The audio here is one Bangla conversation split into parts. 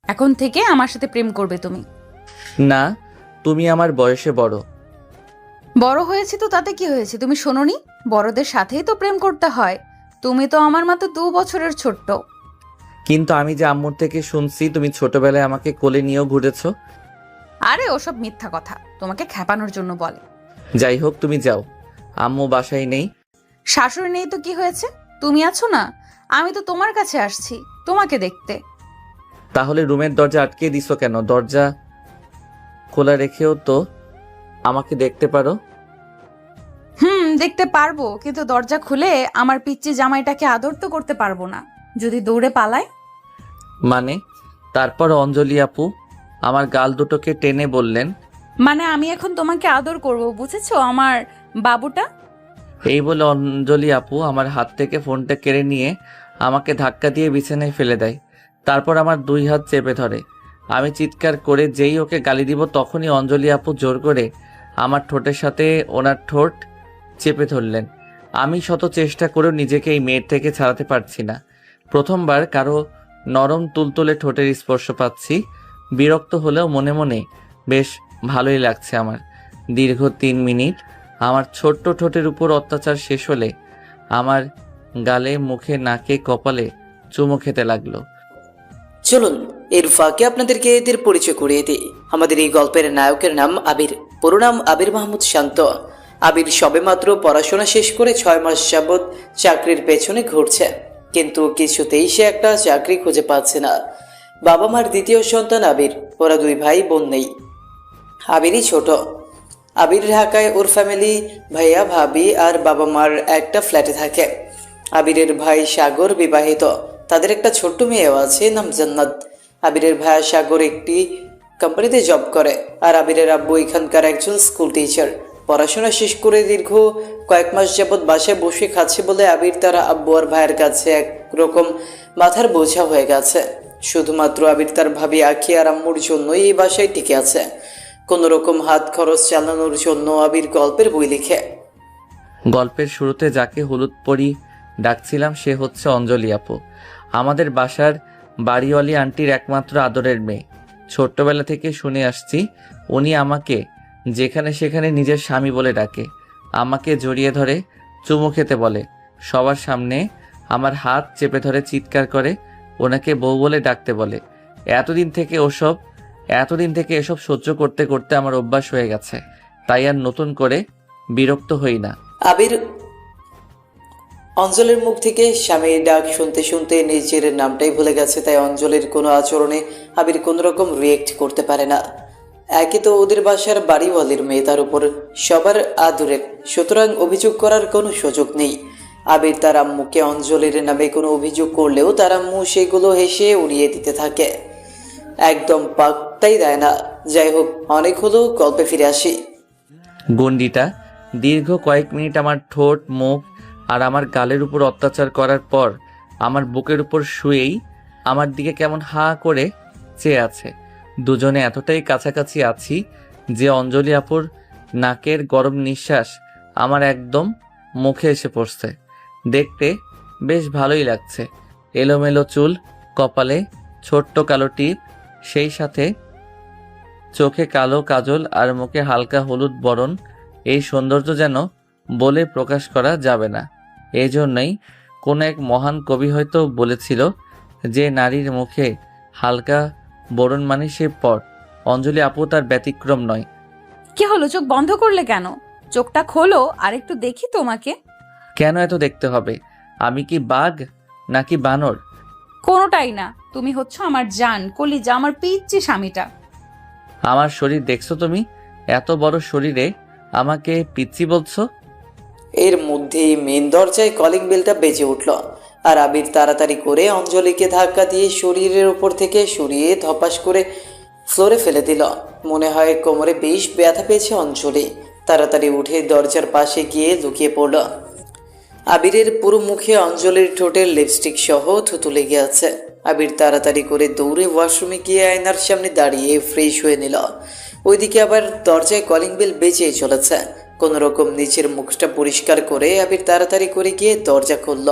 এখন থেকে আমার সাথে প্রেম করবে তুমি? না, তুমি আমার বয়সে বড়। বড় হয়েছে তো তাতে কি হয়েছে? তুমি শোনোনি, বড়দের সাথেই তো প্রেম করতে হয়। তুমি তো আমার মতো 2 বছরের ছোট্ট। কিন্তু আমি যে আম্মুর থেকে শুনছি তুমি ছোটবেলায় আমাকে কোলে নিয়েও ঘুরেছো। আরে ওসব মিথ্যা কথা, তোমাকে খেপানোর জন্য বলে। যাই হোক, তুমি যাও, আম্মু বাসায় নেই। শাশুড়ি নেই তো কি হয়েছে? তুমি আছো না, আমি তো তোমার কাছে আসছি তোমাকে দেখতে। তাহলে রুমের দরজা আটকে দিছো কেন? দরজা খোলা রেখেও তো আমাকে দেখতে পারো। দেখতে পারবো, কিন্তু দরজা খুলে আমার পিচ্চি জামাইটাকে আদর তো করতে পারবো না, যদি দৌড়ে পালায়। মানে? তারপর অঞ্জলি আপু আমার গাল দুটোকে টেনে বললেন, মানে আমি এখন তোমাকে আদর করব, বুঝেছো আমার বাবুটা? এই বলে অঞ্জলি আপু আমার হাত থেকে ফোনটা কেড়ে নিয়ে আমাকে ধাক্কা দিয়ে বিছানায় ফেলে দেয়। তারপর আমার 2 হাত চেপে ধরে। আমি চিৎকার করে যেই ওকে গালি দিব তখনই অঞ্জলি আপু জোর করে আমার ঠোঁটের সাথে ওনার ঠোঁট চেপে ধরলেন। আমি শত চেষ্টা করেও নিজেকে এই মেয়ের থেকে ছাড়াতে পারছি না। প্রথমবার কারো নরম তুলতুলে ঠোঁটের স্পর্শ পাচ্ছি। বিরক্ত হলেও মনে মনে বেশ ভালোই লাগছে আমার। দীর্ঘ 3 মিনিট আমার ছোট্ট ঠোঁটের উপর অত্যাচার শেষ হলে আমার গালে, মুখে, নাকে, কপালে চুমো খেতে লাগলো। চলুন এর ফাঁকে আপনাদেরকে এদের পরিচয় করিয়ে দিই। আমাদের এই গল্পের নায়কের নাম আবির। পুরো নাম আবির মাহমুদ শান্ত। আবির সবেমাত্র পড়াশোনা শেষ করে 6 মাস যাবৎ চাকরির পেছনে ঘুরছে, কিন্তু কিছুতেই সে একটা চাকরি খুঁজে পাচ্ছে না। বাবা মার দ্বিতীয় সন্তান আবির। ওরা 2 ভাই বোন নেই, আবিরই ছোট। আবির ঢাকায় ওর ফ্যামিলি, ভাইয়া ভাবি আর বাবা মার একটা ফ্ল্যাটে থাকে। আবিরের ভাই সাগর বিবাহিত, তাদের একটা ছোট্ট মেয়েও আছে, নাম জান্নাত। আবিরের ভাইয়া সাগর একটি কোম্পানিতে জব করে, আর আবিরের আব্বু এখানকার একজন স্কুল টিচার। পড়াশোনা শেষ করে দীর্ঘ কয়েক মাস যাবৎ বাসায় বসে খাচ্ছে বলে আবির তার আব্বু আর ভাইয়ের কাছে একরকম মাথার বোঝা হয়ে গেছে। শুধুমাত্র আবির তার ভাবি আখি আর আম্মুর জন্যই এই বাসায় টিকে আছে। কোনো রকম হাত খরচ চালানোর জন্য আবির গল্পের বই লিখে। গল্পের শুরুতে যাকে হলুদ পরি ডাকছিলাম সে হচ্ছে অঞ্জলি আপু, আমাদের বাসার বাড়িওয়ালি আন্টির একমাত্র আদরের মেয়ে। ছোট্টবেলা থেকে শুনে আসছি উনি আমাকে যেখানে সেখানে নিজের স্বামী বলে ডাকে, আমাকে জড়িয়ে ধরে চুমু খেতে বলে, সবার সামনে আমার হাত চেপে ধরে চিৎকার করে ওনাকে বউ বলে ডাকতে বলে। এতদিন থেকে এসব সহ্য করতে করতে আমার অভ্যাস হয়ে গেছে, তাই আর নতুন করে বিরক্ত হই না। আবির অঞ্জলির মুখ থেকে স্বামীর ডাক শুনতে শুনতে নিজের নামটাই ভুলে গেছে, তাই অঞ্জলির কোনো আচরণে আবির কোনো রকম রিয়েক্ট করতে পারে না। একে তো ওদের বাসার বাড়িওয়ালির মেয়ে, তার উপর সবার আদরের, সুতরাং অভিযোগ করার কোনো সুযোগ নেই। আবির তার আম্মুকে অঞ্জলির নামে কোনো অভিযোগ করলেও তার আম্মু সেগুলো হেসে উড়িয়ে দিতে থাকে, একদম পাত্তাই দেয় না। যাই হোক, অনেক হলো, গল্পে ফিরে আসি। গন্ডিটা দীর্ঘ কয়েক মিনিট আমার ঠোঁট, মুখ আর আমার গালের উপর অত্যাচার করার পর আমার বুকের উপর শুয়েই আমার দিকে কেমন হাঁ করে চেয়ে আছে। দুজনে এতটাই কাছাকাছি আছি যে অঞ্জলি আপুর নাকের গরম নিঃশ্বাস আমার একদম মুখে এসে পড়ছে। দেখতে বেশ ভালোই লাগছে। এলোমেলো চুল, কপালে ছোট্ট কালো টিপ, সেই সাথে চোখে কালো কাজল আর মুখে হালকা হলুদ বরণ। এই সৌন্দর্য যেন বলে প্রকাশ করা যাবে না। এই জন্যই কোনো এক মহান কবি হয়তো বলেছিল যে নারীর মুখে হালকা বরণ মানে সে পর। অঞ্জলি আপু তার ব্যতিক্রম নয়। কি হলো, চোখ বন্ধ করলে কেন? চোখটা খোলো আর একটু দেখি তোমাকে। কেন এত দেখতে হবে? আমি কি বাঘ নাকি বানর? কোনোটাই না, তুমি হচ্ছ আমার জান, কলিজা, আমার পিচ্চি স্বামীটা। আমার শরীর দেখছো তুমি? এত বড় শরীরে আমাকে পিচ্চি বলছো? এর মধ্যেই মেন দরজায় কলিং বেলটা বেজে উঠল, আর আবির তাড়াতাড়ি করে অঞ্জলিকে ধাক্কা দিয়ে শরীরের উপর থেকে সরিয়ে ধপাস করে ফ্লোরে ফেলে দিল। মনে হয় কোমরে বেশ ব্যথা পেয়েছে অঞ্জলি। তাড়াতাড়ি উঠে দরজার পাশে গিয়ে লুকিয়ে পড়ল। আবিরের পুরো মুখে অঞ্জলির ঠোঁটের লিপস্টিক সহ থুতু লেগে আছে। আবির তাড়াতাড়ি করে দৌড়ে ওয়াশরুমে গিয়ে আয়নার সামনে দাঁড়িয়ে ফ্রেশ হয়ে নিল। ওইদিকে আবার দরজায় কলিং বেল বেজেই চলেছে। কোনো রকম নিচের মুখটা পরিষ্কার করে আবির তাড়াতাড়ি করে গিয়ে দরজা খুলল।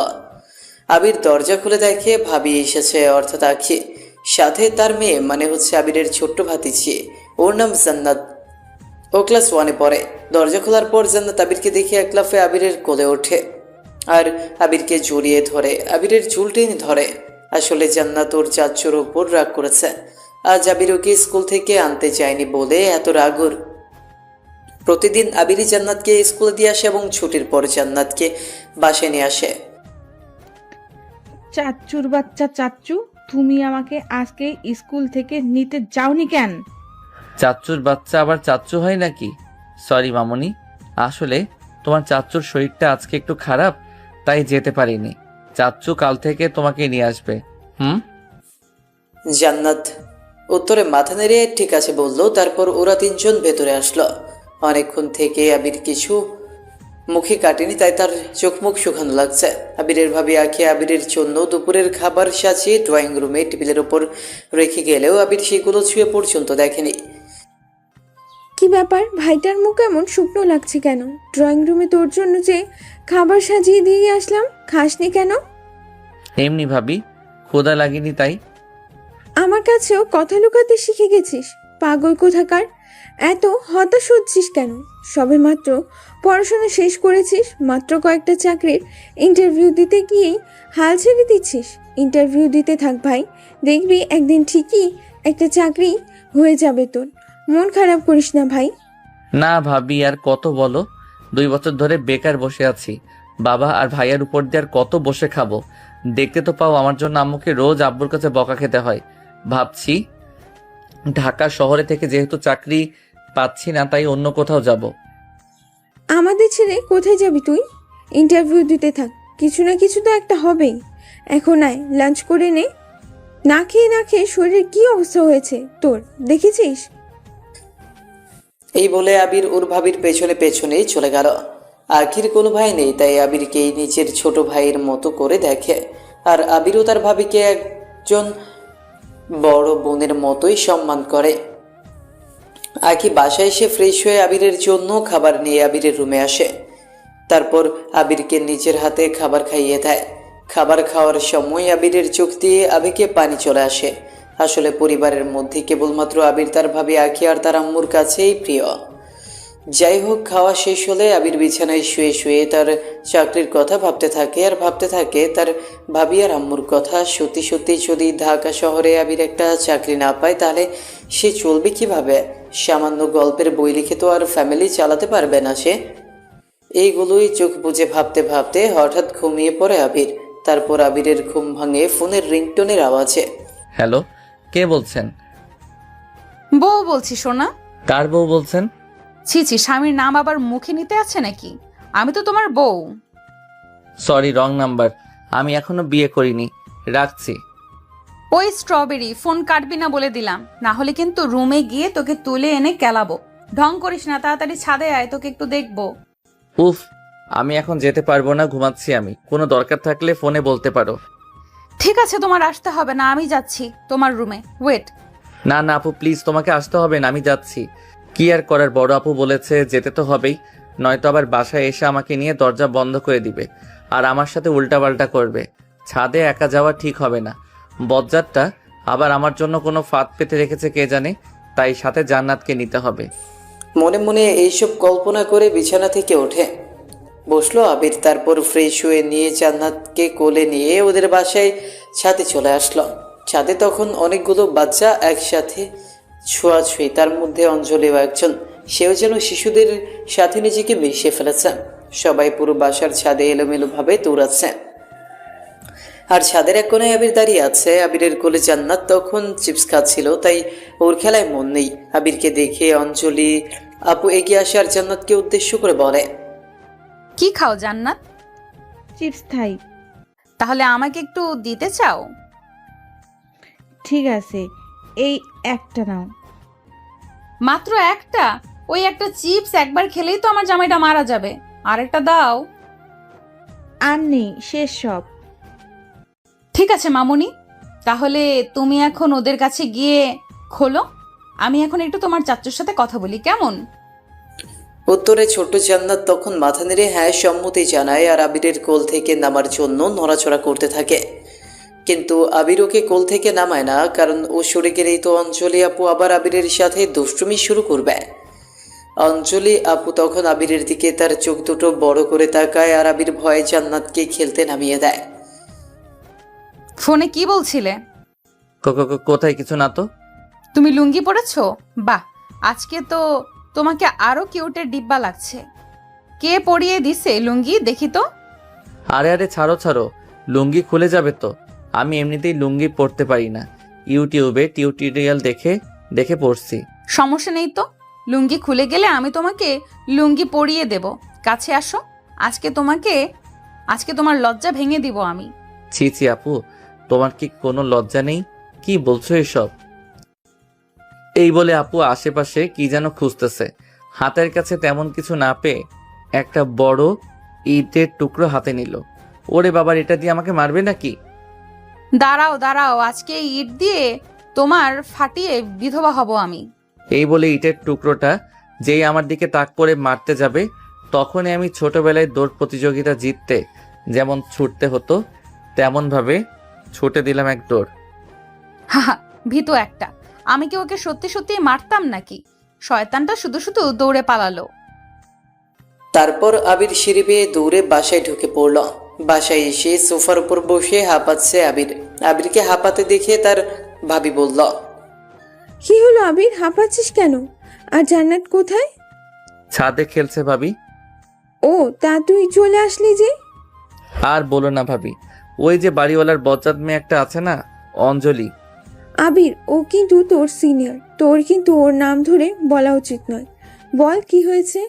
আবির দরজা খুলে দেখে ভাবি এসেছে, অর্থাৎ আখি, সাথে তার মেয়ে, মানে হচ্ছে আবিরের ছোট্ট ভাতিজি। ওর নাম জান্নাত। ও ক্লাস 1-এ পড়ে। দরজা খোলার পর জান্নাত আবিরকে দেখে এক লাফে আবিরের কোলে ওঠে আর আবিরকে জড়িয়ে ধরে, আবিরের চুল টেনে ধরে। আসলে জান্নাত ওর চাচ্চুর ওপর রাগ করেছে। আজ আবির ওকে স্কুল থেকে আনতে চায়নি বলে এত রাগ ওর। প্রতিদিন আবিরই জান্নাতকে স্কুলে দিয়ে আসে এবং ছুটির পর জান্নাতকে বাসায় নিয়ে আসে। চাচ্চুর বাচ্চা চাচ্চু, তুমি আমাকে আজকে স্কুল থেকে নিতে যাওনি কেন? চাচ্চুর বাচ্চা আবার চাচ্চু হয় নাকি? সরি মামুনি, আসলে তোমার চাচ্চুর শরীরটা আজকে একটু খারাপ, তাই যেতে পারিনি। চাচ্চু কাল থেকে তোমাকে নিয়ে আসবে। জান্নাত উত্তরে মাথা নেড়ে ঠিক আছে বলল। তারপর ওরা তিনজন ভেতরে আসলো। অনেকক্ষণ থেকে আবির কিছু মুখে কাটেনি, তাই তার চোখ মুখ শুকানো লাগছে। আবিরের ভাবি আঁখি আবিরের জন্য দুপুরের খাবার সাজিয়ে ড্রয়িং রুমে টেবিলের ওপর রেখে গেলেও আবির সেগুলো ছুঁয়ে পর্যন্ত দেখেনি। কি ব্যাপার, ভাইটার মুখ এমন শুকনো লাগছে কেন? ড্রয়িং রুমে তোর জন্য যে খাবার সাজিয়ে দিয়ে আসলাম, খাসনি কেন? এমনি ভাবি, ক্ষুধা লাগেনি তাই। আমার কাছেও কথা লুকাতে শিখে গেছিস, পাগল কোথাকার। এত হতাশ হচ্ছিস কেন? সবে মাত্র পড়াশোনা শেষ করেছিস, মাত্র কয়েকটা চাকরির ইন্টারভিউ দিতে গিয়েই হাল ছেড়ে দিচ্ছিস। ইন্টারভিউ দিতে থাক ভাই, দেখবি একদিন ঠিকই একটা চাকরি হয়ে যাবে তোর। মন খারাপ করিস না ভাই। না ভাবি, আর কত বলো, 2 বছর ধরে বেকার বসে আছি। বাবা আর ভাইয়ার উপর দিয়ে আর কত বসে খাবো? দেখতে তো পাও আমার জন্য আম্মুকে রোজ আব্বুর কাছে বকা খেতে হয়। ভাবছি ঢাকা শহরে থেকে যেহেতু চাকরি পাচ্ছি না, তাই অন্য কোথাও যাব। আমাদের ছেড়ে কোথায় যাবি তুই? ইন্টারভিউ দিতে থাক, কিছু না কিছু তো একটা হবেই। এখন আয়, লাঞ্চ করে নে। না খেয়ে না খেয়ে শরীরের কি অবস্থা হয়েছে তোর, দেখেছিস? এই বলে আবির ওর ভাবির পেছনে পেছনেই চলে গেল। আখির কোনো ভাই নেই, তাই আবিরকেই নিজের ছোট ভাইয়ের মতো করে দেখে। আর আবিরও তার ভাবিকে একজন বড় বোনের মতোই সম্মান করে। আখি বাসায় এসে ফ্রেশ হয়ে আবিরের জন্য খাবার নিয়ে আবিরের রুমে আসে। তারপর আবিরকে নিজের হাতে খাবার খাইয়ে দেয়। খাবার খাওয়ার সময় আবিরের চোখ দিয়ে আবেগে পানি চলে আসে। আসলে পরিবারের মধ্যে কেবলমাত্র আবির তার ভাবি আখি আর তার আম্মুর কাছেই প্রিয়। যাই হোক, খাওয়া শেষ হলে আবির বিছানায় শুয়ে শুয়ে তার চাকরির কথা ভাবতে থাকে আর ভাবতে থাকে তার ভাবি আর আম্মুর কথা। সত্যি সত্যি যদি ঢাকা শহরে আবির একটা চাকরি না পায়, তাহলে সে চলবে কিভাবে? সামান্য গল্পের বই লিখে তো আর ফ্যামিলি চালাতে পারবে না সে। এইগুলোই চোখ বুজে ভাবতে ভাবতে হঠাৎ ঘুমিয়ে পড়ে আবির। তারপর আবিরের ঘুম ভাঙে ফোনের রিংটোনের আওয়াজে। হ্যালো, কে বলছেন? বউ বলছি সোনা। কার বউ বলছেন? ছি ছি, স্বামীর নাম আবার মুখে নিতে আছে নাকি? আমি তো তোমার বউ। Sorry, wrong number. আমি এখনো বিয়ে করিনি, রাখছি। ওই স্ট্রবেরি, ফোন কাটবি না বলে দিলাম, না হলে কিন্তু রুমে গিয়ে তোকে তুলে এনে কেলাবো। ঢং করিস না, তাড়াতাড়ি ছাদে আয়, তোকে একটু দেখবো। উফ, আমি এখন যেতে পারবো না, ঘুমাচ্ছি আমি। কোনো দরকার থাকলে ফোনে বলতে পারো। ঠিক আছে, তোমার আসতে হবে না, আমি যাচ্ছি তোমার রুমে। ওয়েট। না না আপু, প্লিজ, তোমাকে আসতে হবে না, আমি যাচ্ছি। কি আর করার, বড় আপু বলেছে যেতে তো হবেই, নয়তো আবার বাসায় এসে আমাকে নিয়ে দরজা বন্ধ করে দিবে আর আমার সাথে উল্টাপাল্টা করবে। ছাদে একা যাওয়া ঠিক হবে না। বজ্জাতটা আবার আমার জন্য কোনো ফাঁদ পেতে রেখেছে কে জানে, তাই সাথে জান্নাতকে নিতে হবে। মনে মনে এইসব কল্পনা করে বিছানা থেকে ওঠে বসলো আবির। তারপর ফ্রেশ হয়ে নিয়ে জান্নাতকে কোলে নিয়ে ওদের বাসায় ছাদে চলে আসলো। ছাদে তখন অনেকগুলো বাচ্চা একসাথে ছোঁয়াছুঁই, তার মধ্যে অঞ্জলিও একজন। সেও যেন শিশুদের সাথে নিজেকে মিশিয়ে ফেলেছে। সবাই পুরো বাসার ছাদে এলোমেলোভাবে দৌড়াচ্ছে। আর ছাদের এক কোণায় আবির দাঁড়িয়ে আছে। আবিরের কোলে জান্নাত তখন চিপস খাচ্ছিল, তাই ওর খেলায় মন নেই। আবিরকে দেখে অঞ্জলি আপু এগিয়ে আসে আর জান্নাতকে উদ্দেশ্য করে বলে, কি খাও জান্নাত? চিপস খাই। তাহলে আমাকে একটু দিতে চাও? ঠিক আছে, এই একটা নাও। মাত্র একটা? ওই একটা চিপস একবার খেলেই তো আমার জামাইটা মারা যাবে। আরেকটা দাও। আর নেই, শেষ সব। ঠিক আছে মামুনি, তাহলে তুমি এখন ওদের কাছে গিয়ে খোলো। আমি এখন একটু তোমার চাচ্চুর সাথে কথা বলি, কেমন? উত্তরে ছোট্ট জান্নাত তখন মাথা নেড়ে হ্যাঁ সম্মতি জানায় আর আবিরের কোল থেকে নামার জন্য নড়াচড়া করতে থাকে। কিন্তু আবির ওকে কোল থেকে নামায় না, কারণ ও সরে গেলেই তো অঞ্জলি আপু আবার আবিরের সাথে দুষ্টুমি শুরু করবে। অঞ্জলি আপু তখন আবিরের দিকে তার চোখ দুটো বড় করে তাকায় আর আবির ভয়ে জান্নাতকে খেলতে নামিয়ে দেয়। ফোনে কি বলছিলে? কোথায় কিছু না তো। তুমি লুঙ্গি পরেছো? বাহ, আজকে তো তোমাকে আরো কিউটের ডিব্বা লাগছে। কে পরিয়ে দিছে লুঙ্গি দেখি তো? আরে আরে ছাড়ো, লুঙ্গি খুলে যাবে তো। আমি এমনিতেই লুঙ্গি পরতে পারি না, ইউটিউবে টিউটোরিয়াল দেখে দেখে পড়ছি। সমস্যা নেই তো, লুঙ্গি খুলে গেলে আমি তোমাকে লুঙ্গি পরিয়ে দেব। কাছে আসো, আজকে তোমার লজ্জা ভেঙে দিব আমি। ছি আপু, তোমার কি কোনো লজ্জা নেই? কি বলছো এসব? এই বলে আপু আশেপাশে কি যেন খুঁজতেছে। হাতের কাছে তেমন কিছু না পেয়ে একটা বড় ইটের টুকরো হাতে নিল। ওরে বাবার, এটা দিয়ে আমাকে মারবে নাকি? দাঁড়াও, আজকে এই ইট দিয়ে তোমার ফাটিয়ে বিধবা হব আমি। এই বলে ইটের টুকরোটা যেই আমার দিকে তাক করে মারতে যাবে, তখনই আমি ছোটবেলায় দৌড় প্রতিযোগিতা জিততে যেমন ছুটতে হতো তেমন ভাবে ছুটে দিলাম এক দৌড়। হাহা, ভীতু একটা। আমি কি ওকে সত্যি সত্যি মারতাম নাকি? শয়তানটা শুধু শুধু দৌড়ে পালালো। তারপর আবির সিঁড়ি বেয়ে দৌড়ে বাসায় ঢুকে পড়ল। বাসায় এসে সোফার উপর বসে হাঁপাচ্ছে আবির। আবিরকে হাঁপাতে দেখে তার ভাবি বলল, কি হলো আবির, হাঁপাচ্ছিস কেন? আর জান্নাত কোথায়? ছাদে খেলছে ভাবি। ও, তা তুই চলে আসলি যে? আর বলো না ভাবি, ওই যে বাড়িওয়ালার বজ্জাত মেয়ে একটা আছে না, অঞ্জলি। আবির, ও কিন্তু তোর সিনিয়র, তোর কিন্তু ওর নাম ধরে বলা উচিত নয়। বল কি হয়েছে?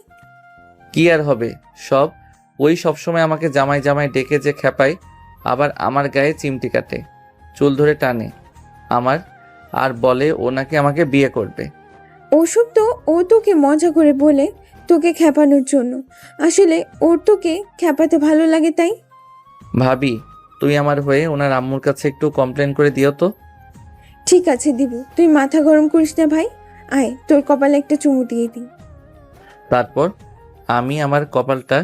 কি আর হবে, ওই সবসময় আমাকে জামাই জামাই ডেকে যে খেপায়, আবার আমার গায়ে চিমটি কাটে, চুল ধরে টানে আমার, আর বলে ও নাকি আমাকে বিয়ে করবে। ওসব তো ও তোকে মজা করে বলে, তোকে খেপানোর জন্য। আসলে ওর তোকে খেপাতে ভালো লাগে তাই। ভাবি, তুই আমার হয়ে ওনার আম্মুর কাছে একটু কমপ্লেন করে দিও তো। ঠিক আছে, দিব। তুই মাথা গরম করিস না ভাই, আয় তোর কপালে একটা চুমু দিয়ে দিই। তারপর আমি আমার কপালটা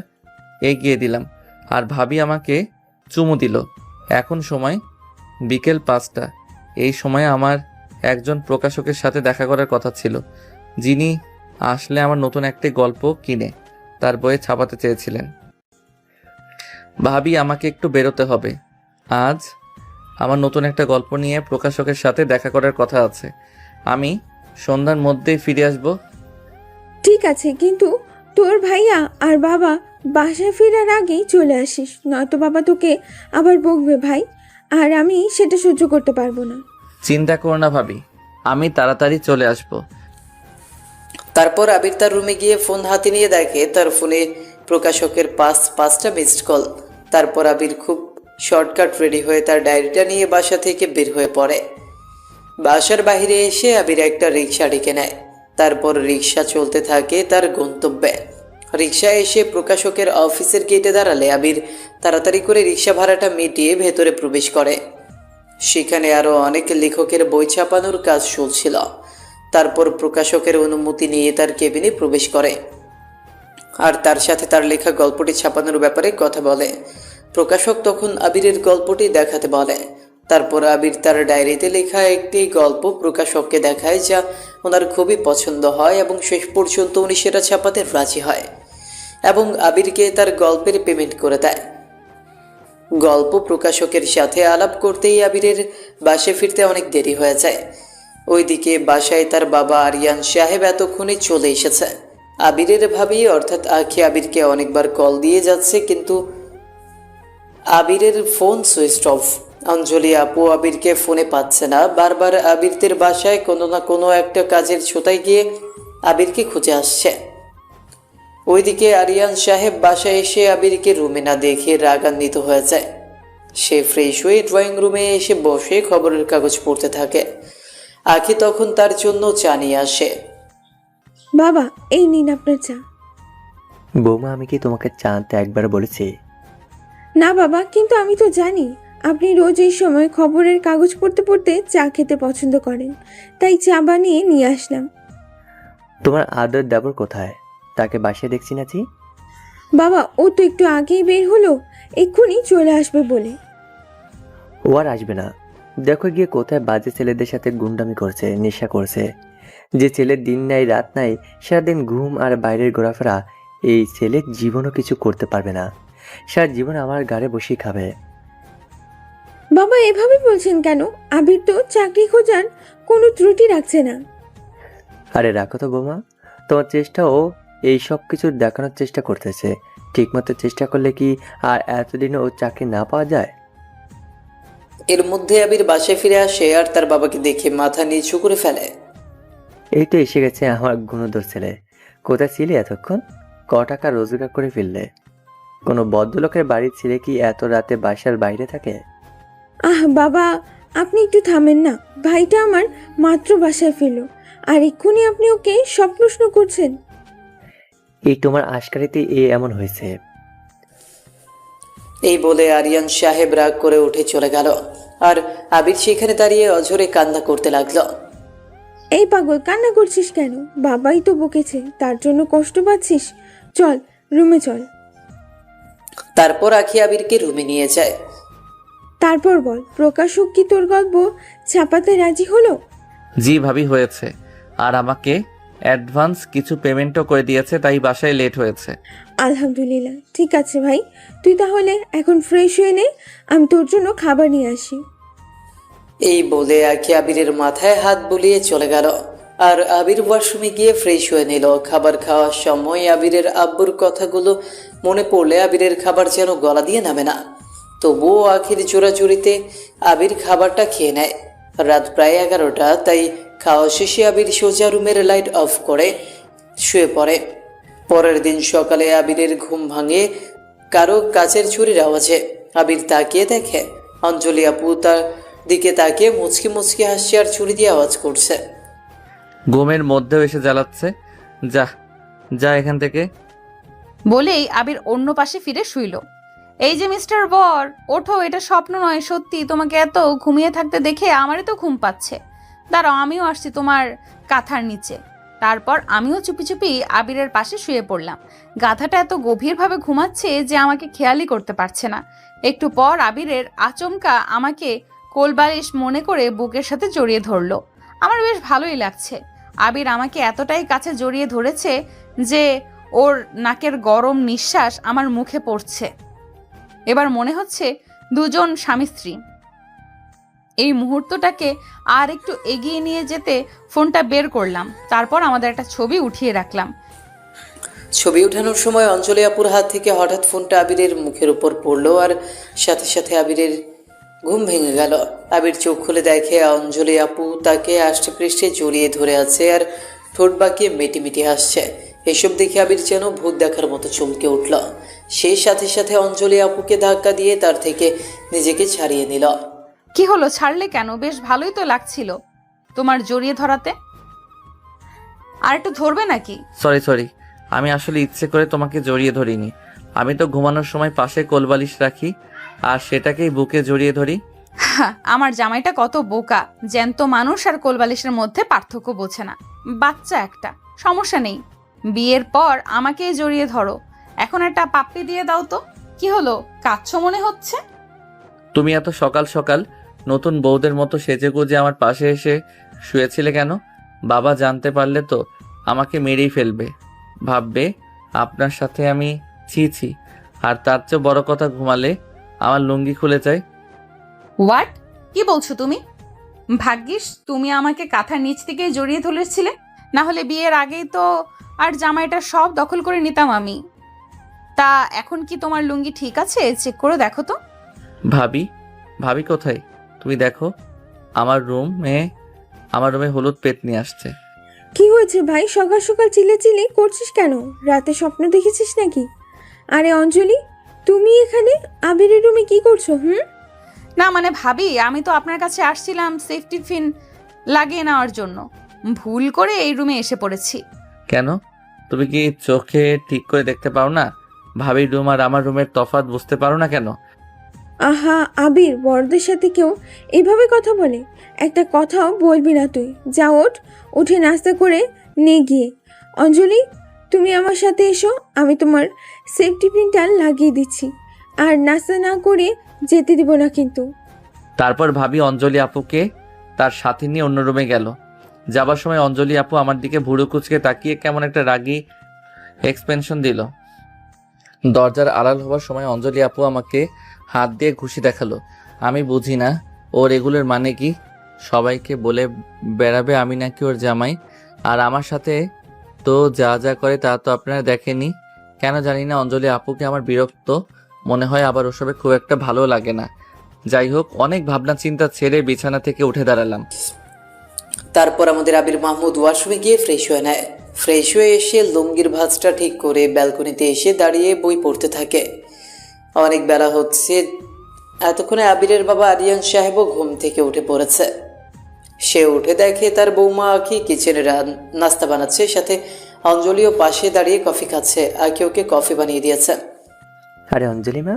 এগিয়ে দিলাম আর ভাবি আমাকে চুমু দিল। এখন সময় বিকেল 5টা। এই সময় আমার একজন প্রকাশকের সাথে দেখা করার কথা ছিল, যিনি আসলে আমার নতুন একটি গল্প কিনে তার বইয়ে ছাপাতে চেয়েছিলেন। ভাবি আমাকে একটু বেরোতে হবে, আজ আমার নতুন একটা গল্প নিয়ে প্রকাশকের সাথে দেখা করার কথা আছে। আমি সন্ধ্যার মধ্যেই ফিরে আসব। ঠিক আছে, কিন্তু তোর ভাইয়া আর বাবা বাসায় ফেরার আগেই চলে আসিস, নয়তো বাবা তোকে আবার বকবে ভাই, আর আমি সেটা সহ্য করতে পারবো না। চিন্তা করো না ভাবি, আমি তাড়াতাড়ি চলে আসব। তারপর আবির তার রুমে গিয়ে ফোন হাতে নিয়ে দেখে তার ফোনে প্রকাশকের 5টা মিসড কল। তারপর আবির খুব শর্টকাট রেডি হয়ে তার ডায়েরিটা নিয়ে বাসা থেকে বের হয়ে পড়ে। বাসার বাইরে এসে আবির একটা রিক্সা ডেকে নেয়। তারপর রিক্সা চলতে থাকে তার গন্তব্যে। রিক্সা এসে প্রকাশকের অফিসের গেটে দাঁড়ালে আবির তাড়াতাড়ি করে রিক্সা ভাড়াটা মিটিয়ে ভেতরে প্রবেশ করে। সেখানে আরও অনেক লেখকের বই ছাপানোর কাজ চলছিল। তারপর প্রকাশকের অনুমতি নিয়ে তার কেবিনে প্রবেশ করে আর তার সাথে তার লেখা গল্পটি ছাপানোর ব্যাপারে কথা বলে। প্রকাশক তখন আবিরের গল্পটি দেখাতে বলে। তারপর আবির তার ডায়েরিতে লেখা একটি গল্প প্রকাশককে দেখায়, যা ওনার খুবই পছন্দ হয় এবং শেষ পর্যন্ত উনি সেটা ছাপাতে রাজি হয় এবং আবিরকে তার গল্পের পেমেন্ট করে দেয়। গল্প প্রকাশকের সাথে আলাপ করতেই আবিরের বাসায় ফিরতে অনেক দেরি হয়ে যায়। ওইদিকে বাসায় তার বাবা আরিয়ান সাহেব এতক্ষণে চলে এসেছে। আবিরের ভাবি অর্থাৎ আখি আবিরকে অনেকবার কল দিয়ে যাচ্ছে, কিন্তু আবিরের ফোন সুইচ অফ। অঞ্জলি আপু আবিরকে ফোনে পাচ্ছে না। বারবার আবিরদের বাসায় কোনো না কোনো একটা কাজের ছোটায় গিয়ে আবিরকে খুঁজে আসছে। ওইদিকে আরিয়ান সাহেব বাসায় এসে আবিরকে রুমে না দেখে রাগান্বিত হয়ে যায়। সে ফ্রেশ হয়ে ড্রয়িং রুমে এসে বসে খবরের কাগজ পড়তে থাকে। আখি তখন তার জন্য চা নিয়ে আসে। বাবা, এই নিন আপনার চা। বৌমা, আমি কি তোমাকে চা আনতে একবার বলেছি? না বাবা, কিন্তু আমি তো জানি আপনি রোজ এই সময় খবরের কাগজ পড়তে পড়তে চা খেতে পছন্দ করেন, তাই চা বানিয়ে নিয়ে আসলাম। তোমার আদর দেবর কোথায়? তাকে বাসায় দেখছি না জি। বাবা ও তো একটু আগেই বের হলো, এক্ষুনি চলে আসবে বলে। ও আর আসবে না। দেখো গিয়ে কোথায় বাজে ছেলেদের সাথে গুন্ডামি করছে, নেশা করছে। যে ছেলের দিন নাই রাত নাই, সারাদিন ঘুম আর বাইরের ঘোরাফেরা, এই ছেলে জীবনও কিছু করতে পারবে না। সারা জীবন আমার গাড়ে বসেই খাবে। বাবা এভাবে বলছেন কেন? আবির তো চাকরি খোঁজার কোনো ত্রুটি রাখছে না। আরে রাখো তো বৌমা, তোমার চেষ্টাও এই সব কিছু দেখানোর চেষ্টা করতেছে। ঠিকমতো চেষ্টা করলে কি আর এতদিনে ও চাকরি না পাওয়া যায়? এর মধ্যে আবির বাসায় ফিরে আসে আর তার বাবাকে দেখে মাথা নিচু করে ফেলে। এই তো এসে গেছে আমার গুণধর ছেলে। কোথায় ছিলে এতক্ষণ? টাকা রোজগার করে ফেললে? কোনো ভদ্রলোকের বাড়ির ছেলে কি এত রাতে বাসার বাইরে থাকে? বাবা আপনি একটু থামেন না, ভাইটা আমার মাত্র বাসায় ফিরলো আর এক্ষুনি আপনি ওকে সব প্রশ্ন করছেন। এই তোমার আশকারিতে এমন হয়েছে। এই বলে আরিয়ান সাহেব রাগ করে উঠে চলে গেল আর আবির সেখানে দাঁড়িয়ে অঝরে কান্না করতে লাগলো। এই পাগল কান্না করছিস কেন? বাবাই তো বকেছে, তার জন্য কষ্ট পাচ্ছিস? চল রুমে চল। তারপর আখি আবিরকে রুমে নিয়ে যায়। তারপর বল, প্রকাশক কি তোর গল্প ছাপাতে রাজি হলো? জি ভাবি, হয়েছে। আর আমাকে অ্যাডভান্স কিছু পেমেন্টও করে দিয়েছে, তাই বাসায় লেট হয়েছে। আলহামদুলিল্লাহ, ঠিক আছে ভাই, তুই তাহলে এখন ফ্রেশ হয়ে নে, আমি তোর জন্য খাবার নিয়ে আসি। এই বলে আখি আবিরের মাথায় হাত বুলিয়ে চলে গেল আর আবির ওয়াশরুমে গিয়ে ফ্রেশ হয়ে নিল। খাবার খাওয়ার সময় আবিরের আব্বুর কথাগুলো মনে পড়লে আবিরের খাবার যেন গলা দিয়ে নামে না। তবুও আখির জোরাজুরিতে আবির খাবারটা খেয়ে নেয়। রাত প্রায় 11টা, তাই খাওয়া শেষে আবির সোজা রুমের লাইট অফ করে শুয়ে পড়ে। পরের দিন সকালে আবিরের ঘুম ভাঙে কারো কাচের ছুরির আওয়াজে। আবির তাকিয়ে দেখে অঞ্জলি আপু তার দিকে তাকিয়ে মুচকি মুচকি হাসছে আর ছুরি দিয়ে আওয়াজ করছে। ঘুমের মধ্যেও এসে জ্বালাচ্ছে। যা যা এখান থেকে। বলেই আবির অন্য পাশে ফিরে শুইল। এই যে মিস্টার বর, ওঠো, এটা স্বপ্ন নয়, সত্যি। তোমাকে এত ঘুমিয়ে থাকতে দেখে আমারই তো ঘুম পাচ্ছে। দাঁড়াও, আমিও আসছি তোমার কাঁথার নিচে। তারপর আমিও চুপি চুপি আবিরের পাশে শুয়ে পড়লাম। গাধাটা এত গভীরভাবে ঘুমাচ্ছে যে আমাকে খেয়ালই করতে পারছে না। একটু পর আবিরের আচমকা আমাকে কোলবালিশ মনে করে বুকের সাথে জড়িয়ে ধরলো। আমার বেশ ভালোই লাগছে। আবির আমাকে এতটাই কাছে জড়িয়ে ধরেছে যে ওর নাকের গরম নিঃশ্বাস আমার মুখে পড়ছে। এবার মনে হচ্ছে দুজন স্বামী স্ত্রী। এই মুহূর্তটাকে আর একটু এগিয়ে নিয়ে যেতে ফোনটা বের করলাম। তারপর আমাদের একটা ছবি উঠিয়ে রাখলাম। ছবি ওঠানোর সময় অঞ্জলি আপুর হাত থেকে হঠাৎ ফোনটা আবিরের মুখের উপর পড়লো আর সাথে সাথে আবিরের ঘুম ভেঙে গেল। আবির চোখ খুলে দেখে অঞ্জলি আপু তাকে আষ্টে পৃষ্ঠে জড়িয়ে ধরে আছে আর ঠোঁট বাঁকিয়ে মেটিমেটি হাসছে। এসব দেখে আবির যেন ভূত দেখার মতো চমকে উঠল। সেই সাথে সাথে অঞ্জলি আপুকে ধাক্কা দিয়ে তার থেকে নিজেকে ছাড়িয়ে নিল। কি হলো, ছাড়লে কেন? বেশ ভালোই তো লাগছিল তোমার জড়িয়ে ধরাতে। আর একটু ধরবে নাকি? সরি, আমি আসলে ইচ্ছে করে তোমাকে জড়িয়ে ধরিনি। আমি তো ঘুমানোর সময় পাশে কোলবালিশ রাখি আর সেটাকেই বুকে জড়িয়ে ধরি। আমার জামাইটা কত বোকা, জ্যান্ত মানুষ আর কোলবালিশের মধ্যে পার্থক্য বোঝে না। বাচ্চা একটা, সমস্যা নেই। বিয়ের পর আমাকে জড়িয়ে ধরো। এখন একটা পাপ্পি দিয়ে দাও তো। কি হলো, কাঁদছো মনে হচ্ছে? তুমি এত সকাল সকাল নতুন বউদের মতো সেজেগুজে আমার পাশে এসে শুয়েছিলে কেন? বাবা জানতে পারলে তো আমাকে মেরেই ফেলবে। ভাববে আপনার সাথে আমি ছি। আর তার চেয়ে বড় কথা, ঘুমালে আমার লুঙ্গি খুলে যায়। হোয়াট? কি বলছো তুমি? ভাগ্যিস তুমি আমাকে কাঁথার নিচ থেকে জড়িয়ে ধরেছিলে, না হলে বিয়ের আগেই তো আর জামাইটা সব দখল করে নিতাম আমি। তা এখন কি তোমার লুঙ্গি ঠিক আছে? চেক করে দেখো তো। ভাবি কোথায়? তুমি দেখো, আমার রুমে হলুদ পেতনি আসছে। কি হয়েছে ভাই, সকাল সকাল চিল্লাচিল্লি করছিস কেন? রাতে স্বপ্ন দেখেছিস নাকি? আরে অঞ্জলি, তুমি এখানে আবিরের রুমে কি করছো? না মানে ভাবি, আমি তো আপনার কাছে আসছিলাম সেফটি পিন লাগিয়ে নেওয়ার জন্য। ভুল করে এই রুমে এসে পড়েছি। কেন, তুমি কি চোখে ঠিক করে দেখতে পাও না? ভাবির রুম আর আমার রুমের তফাৎ বুঝতে পারো না কেন? আহা আবির, বড়দের সাথে কেউ এইভাবে কথা বলে? একটা কথাও বলবি না তুই। যা ওঠ, উঠে নাস্তা করে নে গিয়ে। অঞ্জলি, তুমি আমার সাথে এসো, আমি তোমার সেফটি পিনটা লাগিয়ে দিচ্ছি। আর নাস্তা না করে যেতে দিব না কিন্তু। তারপর ভাবি অঞ্জলি আপুকে তার সাথে নিয়ে অন্য রুমে গেল। যাবার সময় অঞ্জলি আপু আমার দিকে ভুরু কুচকে তাকিয়ে কেমন একটা রাগী এক্সপ্রেশন দিল। দরজার আড়াল হওয়ার সময় অঞ্জলি আপু আমাকে হাত দিয়ে ঘুষি দেখালো। আমি বুঝি না ওর এগুলোর মানে কি। সবাইকে বলে বেড়াবে আমি নাকি ওর জামাই, আর আমার সাথে তো যা যা করে তা তো আপনারা দেখেনি। কেন জানি না অঞ্জলি আপুকে আমার বিরক্ত মনে হয়, আবার ওসবে খুব একটা ভালো লাগে না। যাই হোক, অনেক ভাবনা চিন্তা ছেড়ে বিছানা থেকে উঠে দাঁড়ালাম। তারপর আমাদের আবির মাহমুদ ওয়াশরুমে গিয়ে ফ্রেশ হয়ে নেয়। ফ্রেশ হয়ে এসে লুঙ্গির ভাঁজটা ঠিক করে ব্যালকনিতে এসে দাঁড়িয়ে বই পড়তে থাকে। অনেক বেলা হচ্ছে। এতক্ষণে আবিরের বাবা আরিয়ান সাহেবও ঘুম থেকে উঠে পড়েছে। সে উঠে দেখে তার বৌমা আঁকি কিচেনে নাস্তা বানাচ্ছে, সাথে অঞ্জলিও পাশে দাঁড়িয়ে কফি খাচ্ছে। আঁকি ওকে কফি বানিয়ে দিয়েছে। আরে অঞ্জলি মা,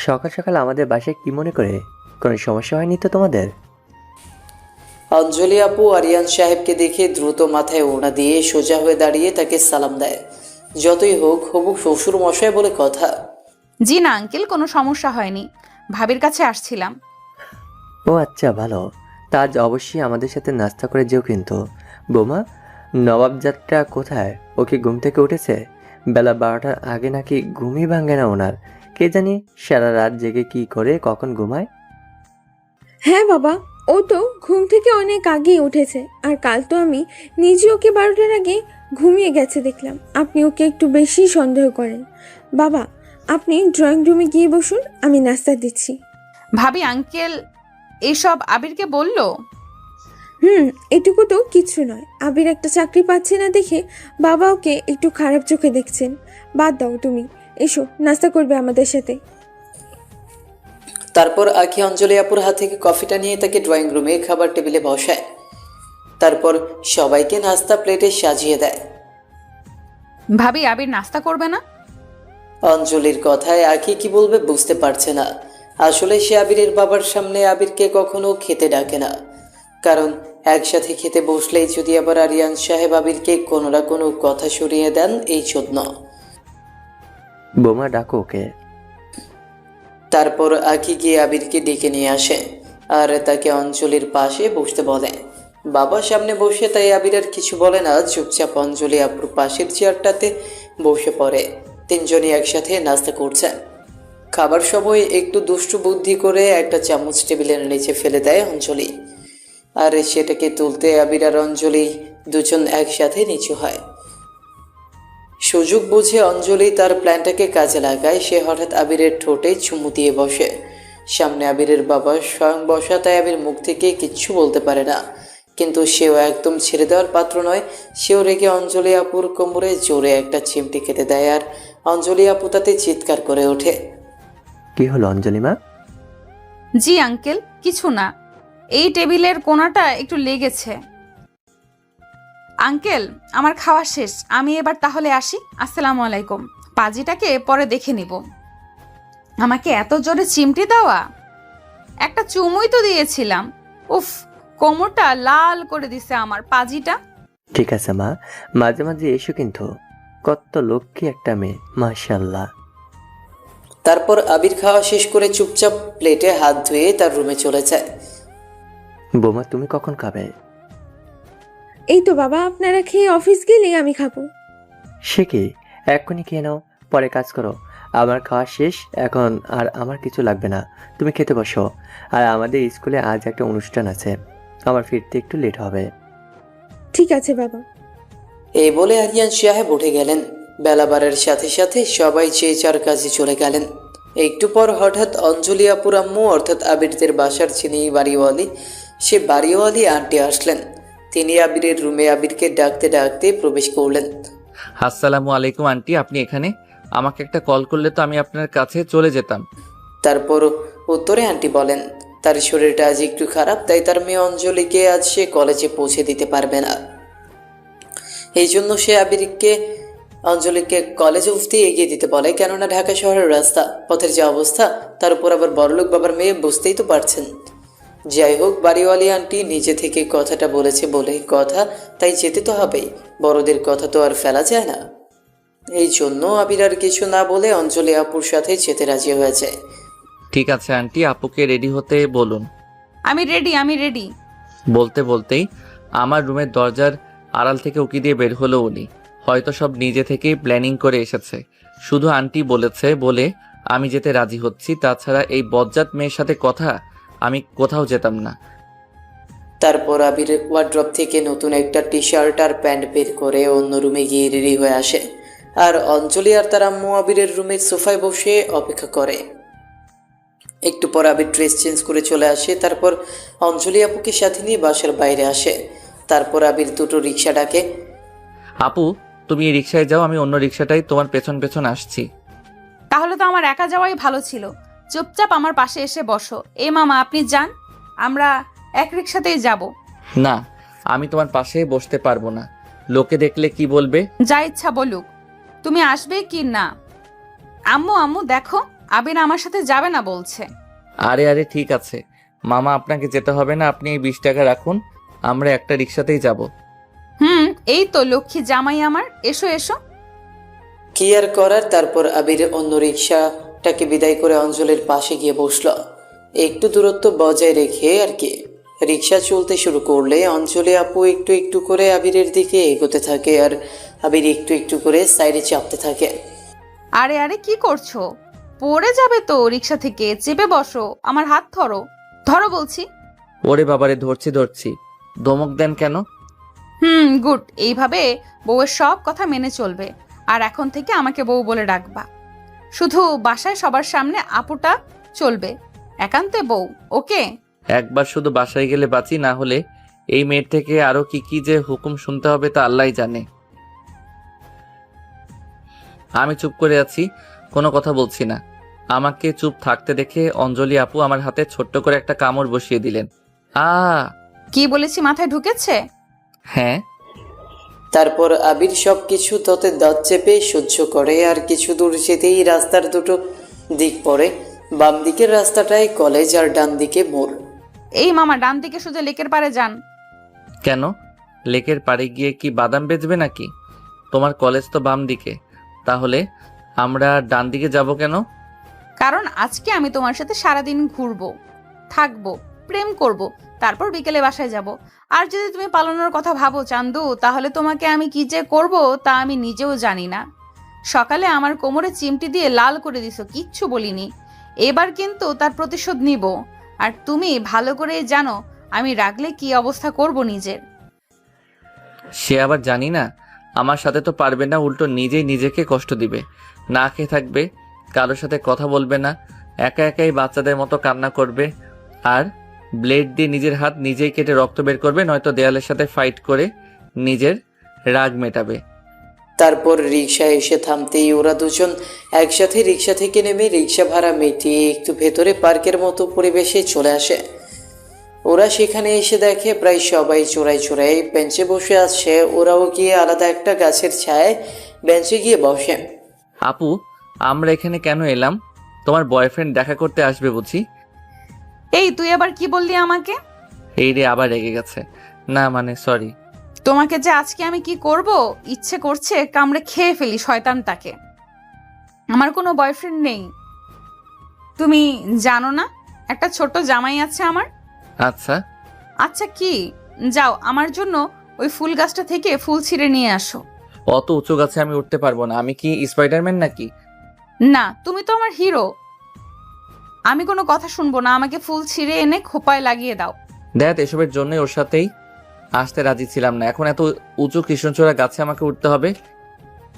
সকাল সকাল আমাদের বাসায় কি মনে করে? কোনো সমস্যা হয়নি তো তোমাদের? অঞ্জলি আপু আরিয়ান সাহেবকে দেখে দ্রুত মাথায় ওড়না দিয়ে সোজা হয়ে দাঁড়িয়ে তাকে সালাম দেয়। যতই হোক হবু শ্বশুর মশাই বলে কথা। জি না আঙ্কেল, কোনো সমস্যা হয়নি, ভাবির কাছে আসছিলাম। ও আচ্ছা, ভালো। তা আজ অবশ্যই আমাদের সাথে নাস্তা করে যেও কিন্তু। বৌমা, নবাবজাতটা কোথায়? ও কি ঘুম থেকে উঠেছে? বেলা 12টার আগে নাকি ঘুমই ভাঙে না ওনার। কে জানি সারা রাত জেগে কি করে কখন ঘুমায়। হ্যাঁ বাবা, ও তো ঘুম থেকে অনেক আগেই উঠেছে। আর কাল তো আমি নিজে ওকে 12টার আগে ঘুমিয়ে গেছে দেখলাম। আপনি ওকে একটু বেশি সন্দেহ করেন। বাবা, আপনি ড্রয়িং রুমে গিয়ে বসুন, আমি নাস্তা দিচ্ছি। ভাবি আঙ্কেল এইসব আবিরকে বলল? এটুকু তো কিছু নয়। আবির একটা চাকরি পাচ্ছে না দেখে বাবা ওকে একটু খারাপ চোখে দেখছেন। বাদ দাও তুমি, এসো নাস্তা করবে আমাদের সাথে। তারপর আঁকি অঞ্জলি আপুর হাত থেকে কফিটা নিয়ে তাকে ড্রয়িং রুমে খাবার টেবিলে বসায়। তারপর সবাইকে নাস্তা প্লেটে সাজিয়ে দেয়। ভাবি আবির নাস্তা করবে না? অঞ্জলির কথায় আঁকি কি বলবে বুঝতে পারছে না। আসলে সে আবিরের বাবার সামনে আবিরকে কখনো খেতে ডাকে না, কারণ একসাথে খেতে বসলেই যদি আবার আরিয়ান সাহেব আবিরকে কোনো না কোনো কথা সরিয়ে দেন এই জন্য। বৌমা, ডাকো ওকে। তারপর আঁকি গিয়ে আবিরকে ডেকে নিয়ে আসে আর তাকে অঞ্জলির পাশে বসতে বলে। বাবা সামনে বসে তাই আবির আর কিছু বলে না, চুপচাপ অঞ্জলি আপুর পাশের চেয়ারটাতে বসে পড়ে। তিনজনই একসাথে নাস্তা করছে। খাবার সময় একটু দুষ্টু বুদ্ধি করে একটা চামচ টেবিলের নিচে ফেলে দেয় অঞ্জলি, আর সেটাকে তুলতে আবির আর অঞ্জলি দুজন একসাথে নিচু হয়। সুযোগ বুঝে অঞ্জলি তার প্ল্যানটাকে কাজে লাগায়। সে হঠাৎ আবিরের ঠোঁটে চুমু দিয়ে বসে। সামনে আবিরের বাবা স্বয়ং বসা, তাই আবির মুখ থেকে কিচ্ছু বলতে পারে না। কিন্তু সেও একদম ছেড়ে দেওয়ার পাত্র নয়। সেও রেগে অঞ্জলি আপুর কোমরে জোরে একটা চিমটি কেটে দেয়, আর অঞ্জলি আপু তাতে চিৎকার করে ওঠে। কি হলো অঞ্জলি মা? জি আঙ্কেল, কিছু না, এই টেবিলের কোণাটা একটু লেগেছে। আঙ্কেল আমার খাওয়া শেষ, আমি এবার তাহলে আসি। আসসালামু আলাইকুম। পাজিটাকে পরে দেখে নিব। আমাকে এত জোরে চিমটি দেওয়া, একটা চুমুই তো দিয়েছিলাম। উফ, কোমরটা লাল করে দিছে আমার পাজিটা। ঠিক আছে মা, মাঝে মাঝে এসো কিন্তু। কত লক্ষ্মী একটা মেয়ে, মাশাআল্লাহ। তারপর আবির খাওয়া শেষ করে চুপচাপ প্লেটে হাত ধুয়ে তার রুমে চলে যায়। বৌমা, তুমি কখন খাবে? এই তো বাবা, আপনারা খেয়ে অফিস গেলে আমি খাবো। সে কি, এক্ষুনি খেয়ে নাও, পরে কাজ করো। আমার খাওয়া শেষ এখন, আর আমার কিছু লাগবে না। তুমি খেতে বসো। আর আমাদের স্কুলে আজ একটা অনুষ্ঠান আছে, আমার ফিরতে একটু লেট হবে। ঠিক আছে বাবা। এই বলে আরিয়ান সাহেব উঠে গেলেন। বেলা বাড়ার সাথে সাথে সবাই যে যার কাজে চলে গেলেন। একটু পর হঠাৎ অঞ্জলি আপুর আম্মু অর্থাৎ আবিরদের বাসার যিনি বাড়িওয়ালি, সে বাড়িওয়ালি আন্টি আসলেন। তিনি আবিরের রুমে আবিরকে ডাকতে ডাকতে প্রবেশ করলেন। আসসালামু আলাইকুম আন্টি, আপনি এখানে? আমাকে একটা কল করলে তো আমি আপনার কাছে চলে যেতাম। তারপর উত্তরে আন্টি বলেন তার শরীরটা আজ একটু খারাপ, তাই তার মেয়ে অঞ্জলিকে আজ সে কলেজে পৌঁছে দিতে পারবে না। এই জন্য সে অঞ্জলিকে কলেজ অবধি এগিয়ে দিতে বলে, কেননা ঢাকা শহরের রাস্তা, পথের যে অবস্থা, তার উপর আবার বড়লোক বাবার মেয়ে, বুঝতেই তো পারছেন। যাই হোক, বাড়িওয়ালি আন্টি নিজে থেকে কথাটা বলেছে বলে কথা, তাই যেতে তো হবেই। বড়দের কথা তো আর ফেলা যায় না। এই জন্য আবির আর কিছু না বলে অঞ্জলি আপুর সাথে যেতে রাজি হয়েছে। ঠিক আছে আন্টি, আপুকে রেডি হতে বলুন। আমি রেডি। বলতে বলতেই আমার রুমের দরজার আড়াল থেকে উকি দিয়ে বের হলো উনি। হয়তো সব নিজে থেকেই প্ল্যানিং করে এসেছে। শুধু আন্টি বলেছে বলে আমি যেতে রাজি হচ্ছি, তাছাড়া এই বজ্জাত মেয়ের সাথে কথা আমি কোথাও যেতাম না। তারপর আবির ওয়ার্ড্রপ থেকে নতুন একটা টি শার্ট আর প্যান্ট বের করে অন্য রুমে গিয়ে রেডি হয়ে আসে। আর অঞ্জলি আর তার আম্মু আবিরের রুমের সোফায় বসে অপেক্ষা করে। একটু পর আবির ড্রেস চেঞ্জ করে চলে আসে। তারপর অঞ্জলি আপুকে সাথে নিয়ে বাসার বাইরে আসে। তারপর আবির দুটো রিক্সা ডাকে। আপু, তুমি এই রিক্সায় যাও, আমি অন্য রিক্সাটাই তোমার পেছন পেছন আসছি। তাহলে তো আমার একা যাওয়াই ভালো ছিল। চুপচাপ আমার পাশে এসে বসো। এ মামা, আপনি যান, আমরা এক রিক্সাতেই যাব। না, আমি তোমার পাশে বসতে পারবো না। লোকে দেখলে কি বলবে? যা ইচ্ছা বলুক, তুমি আসবে কি না? আম্মু দেখো, আবির আমার সাথে যাবে না বলছে। আরে ঠিক আছে মামা, আপনাকে যেতে হবে না। আপনি এই 20 টাকা রাখুন, আমরা একটা রিক্সাতেই যাব। এই তো লক্ষ্মী জামাই আমার, এসো এসো। কি আর করার। তারপর আবির অন্য রিক্সাটাকে বিদায় করে অঞ্জলির পাশে গিয়ে বসলো। একটু দূরত্ব বজায় রেখে আর কি। রিক্সা চলতে শুরু করলে অঞ্জলি আপু একটু একটু করে আবিরের দিকে এগোতে থাকে আর আবির একটু একটু করে সাইডে চাপতে থাকে। আরে কি করছো? পড়ে যাবে তো রিক্সা থেকে, চেপে বসো, আমার হাত ধরো। ধরো বলছি। ওরে বাবারে, ধরছি। ধমক দেন কেন? গুড। এইভাবে বউয়ের সব কথা মেনে চলবে। আর এখন থেকে আমাকে বউ বলে ডাকবা। শুধু বাসায় সবার সামনে আপুটা চলবে, একান্তে বউ, ওকে? একবার শুধু বাসায় গেলে বাঁচি, না হলে এই মেয়ের থেকে আরো কি কি যে হুকুম শুনতে হবে তা আল্লাহই জানে। আমি চুপ করে আছি, কোনো কথা বলছি না। আমাকে চুপ থাকতে দেখে অঞ্জলি আপু আমার হাতে ছোট্ট করে একটা কামড় বসিয়ে দিলেন। কি বলেছি মাথায় ঢুকেছে? হ্যাঁ। তারপর আবির সব কিছু ততে দাঁত চেপে সহ্য করে। আর কিছু দূর যেতেই রাস্তার দুটো দিক পড়ে। বাম দিকের রাস্তাটায় কলেজ আর ডান দিকে মোড়। এই মামা, ডান দিকে সোজা লেকের পাড়ে যান। কেন? লেকের পাড়ে গিয়ে কি বাদাম বেচবে নাকি? তোমার কলেজ তো বাম দিকে, তাহলে আমরা ডান দিকে যাব কেন? কারণ আজকে আমি তোমার সাথে সারাদিন ঘুরবো, থাকবো, প্রেম করব, তারপর বিকেলে বাসায় যাব। আর যদি তুমি পালানোর কথা ভাবো চান্দু, তাহলে তোমাকে আমি কি যে করব তা আমি নিজেও জানি না। সকালে আমার কোমরে চিমটি দিয়ে লাল করে দিছো, কিচ্ছু বলিনি। এবার কিন্তু তার প্রতিশোধ নিব। আর তুমি ভালো করে জানো আমি রাগলে কি অবস্থা করব নিজের। সে আবার জানি না। আমার সাথে তো পারবে না, উল্টো নিজেই নিজেকে কষ্ট দিবে। না খেয়ে থাকবে, কারোর সাথে কথা বলবে না, একা একাই বাচ্চাদের মতো কান্না করবে। আর ব্লেড দিয়ে নিজের হাত নিজেই কেটে রক্ত বের করবে, নয়তো দেয়ালের সাথে ফাইট করে নিজের রাগ মেটাবে। তারপর রিক্সা এসে থামতেই ওরা দুজন একসাথে রিক্সা থেকে নেমে রিক্সা ভাড়া মিটিয়ে একটু ভেতরে পার্কের মতো পরিবেশে চলে আসে। ওরা সেখানে এসে দেখে প্রায় সবাই চোরাই চোরাই বেঞ্চে বসে আছে। ওরাও গিয়ে আলাদা একটা গাছের ছায়ায় বেঞ্চে গিয়ে বসে। আপু, আমরা এখানে কেন এলাম? তোমার বয়ফ্রেন্ড দেখা করতে আসবে বুঝি? এই তুই আবার কি বললি আমাকে? এই রে, আবার রেগে গেছে। না মানে সরি। তোমাকে যে আজকে আমি কি করব, ইচ্ছে করছে কামড়ে খেয়ে ফেলি শয়তানটাকে। আমার কোনো বয়ফ্রেন্ড নেই, তুমি জানো না? একটা ছোট জামাই আছে আমার। আচ্ছা। আচ্ছা কি? যাও আমার জন্য ওই ফুল গাছটা থেকে ফুল ছিঁড়ে নিয়ে আসো। অত উঁচু গাছে আমি উঠতে পারবো না। আমি কি স্পাইডারম্যান নাকি? না, তুমি তো আমার হিরো। আমি কোনো কথা শুনবো না, আমাকে ফুল ছিঁড়ে এনে খোপায় লাগিয়ে দাও। দেখ, এসবের জন্যই ওর সাথেই আসতে রাজি ছিলাম না। এখন এত উঁচু কৃষ্ণচূড়া গাছে আমাকে উঠতে হবে?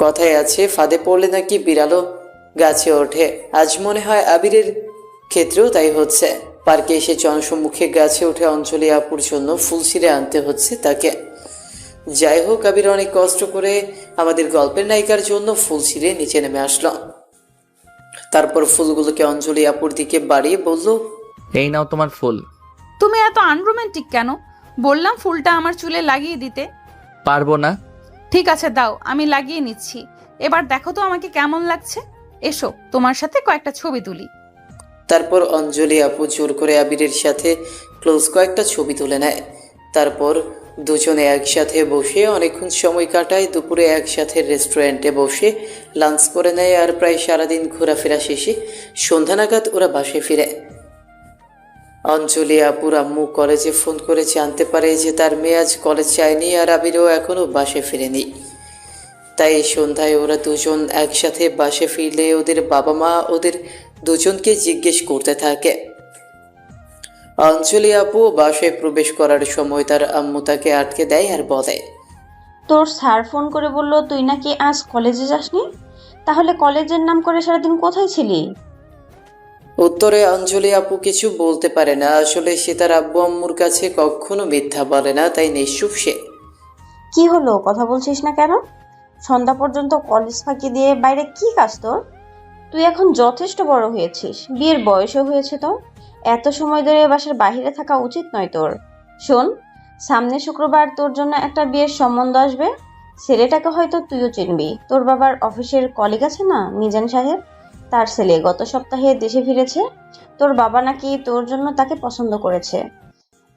কথায় আছে ফাঁদে পড়লে নাকি বিড়ালও গাছে ওঠে। আজ মনে হয় আবিরের ক্ষেত্রেও তাই হচ্ছে। পার্কে এসে জনসম্মুখে গাছে উঠে অঞ্জলি আপুর জন্য ফুল ছিঁড়ে আনতে হচ্ছে তাকে। যাই হোক, আবির অনেক কষ্ট করে আমাদের গল্পের নায়িকার জন্য ফুল ছিঁড়ে নিচে নেমে আসলো। তারপর ফুলগুলোকে অঞ্জলি আপুর দিকে বাড়িয়ে বলল, এই নাও তোমার ফুল। তুমি এত আনরোমান্টিক কেন? বললাম ফুলটা আমার চুলে লাগিয়ে দিতে। পারবো না। ঠিক আছে দাও, আমি লাগিয়ে নিচ্ছি। এবার দেখো তো আমাকে কেমন লাগছে। এসো তোমার সাথে কয়েকটা ছবি তুলি। তারপর অঞ্জলি আপু জোর করে আবিরের সাথে ক্লোজ কয়েকটা ছবি তুলে নেয়। তারপর দুজনে একসাথে বসে অনেকক্ষণ সময় কাটায়। দুপুরে একসাথে রেস্টুরেন্টে বসে লাঞ্চ করে নেয়, আর প্রায় সারাদিন ঘোরাফেরা শেষে সন্ধ্যা নাগাদ ওরা বাসায় ফিরে। অঞ্জলি আপুর আম্মু কলেজে ফোন করে জানতে পারে যে তার মেয়ে আজ কলেজ যায়নি, আর আবিরও এখনও বাসায় ফিরেনি। তাই সন্ধ্যায় ওরা দুজন একসাথে বাসে ফিরলে ওদের বাবা মা ওদের দুজনকে জিজ্ঞেস করতে থাকে। অঞ্জলি আপু বাসায় প্রবেশ করার সময় তার আম্মু তাকে আটকে দেয় আর বলে, তোর স্যার ফোন করে বলল তুই নাকি আজ কলেজে যাসনি, তাহলে কলেজের নাম করে সারাদিন কোথায় ছিলি? উত্তরে অঞ্জলি আপু কিছু বলতে পারে না। আসলে সে তার আব্বু আম্মুর কাছে কখনো মিথ্যা বলে না, তাই নিশ্চুপ সে। কি হলো, কথা বলছিস না কেন? সন্ধ্যা পর্যন্ত কলেজ ফাঁকি দিয়ে বাইরে কি কাজ তোর? তুই এখন যথেষ্ট বড় হয়েছিস, বিয়ের বয়সও হয়েছে তোর। এত সময় ধরে বাসার বাইরে থাকা উচিত নয় তোর। শোন, সামনে শুক্রবার তোর জন্য একটা বিয়ের সম্বন্ধ আসবে। ছেলেটাকে হয়তো তুইও চিনবি। তোর বাবার অফিসের কলিগ আছে না, মিজান সাহেব, তার ছেলে গত সপ্তাহে দেশে ফিরেছে। তোর বাবা নাকি তোর জন্য তাকে পছন্দ করেছে।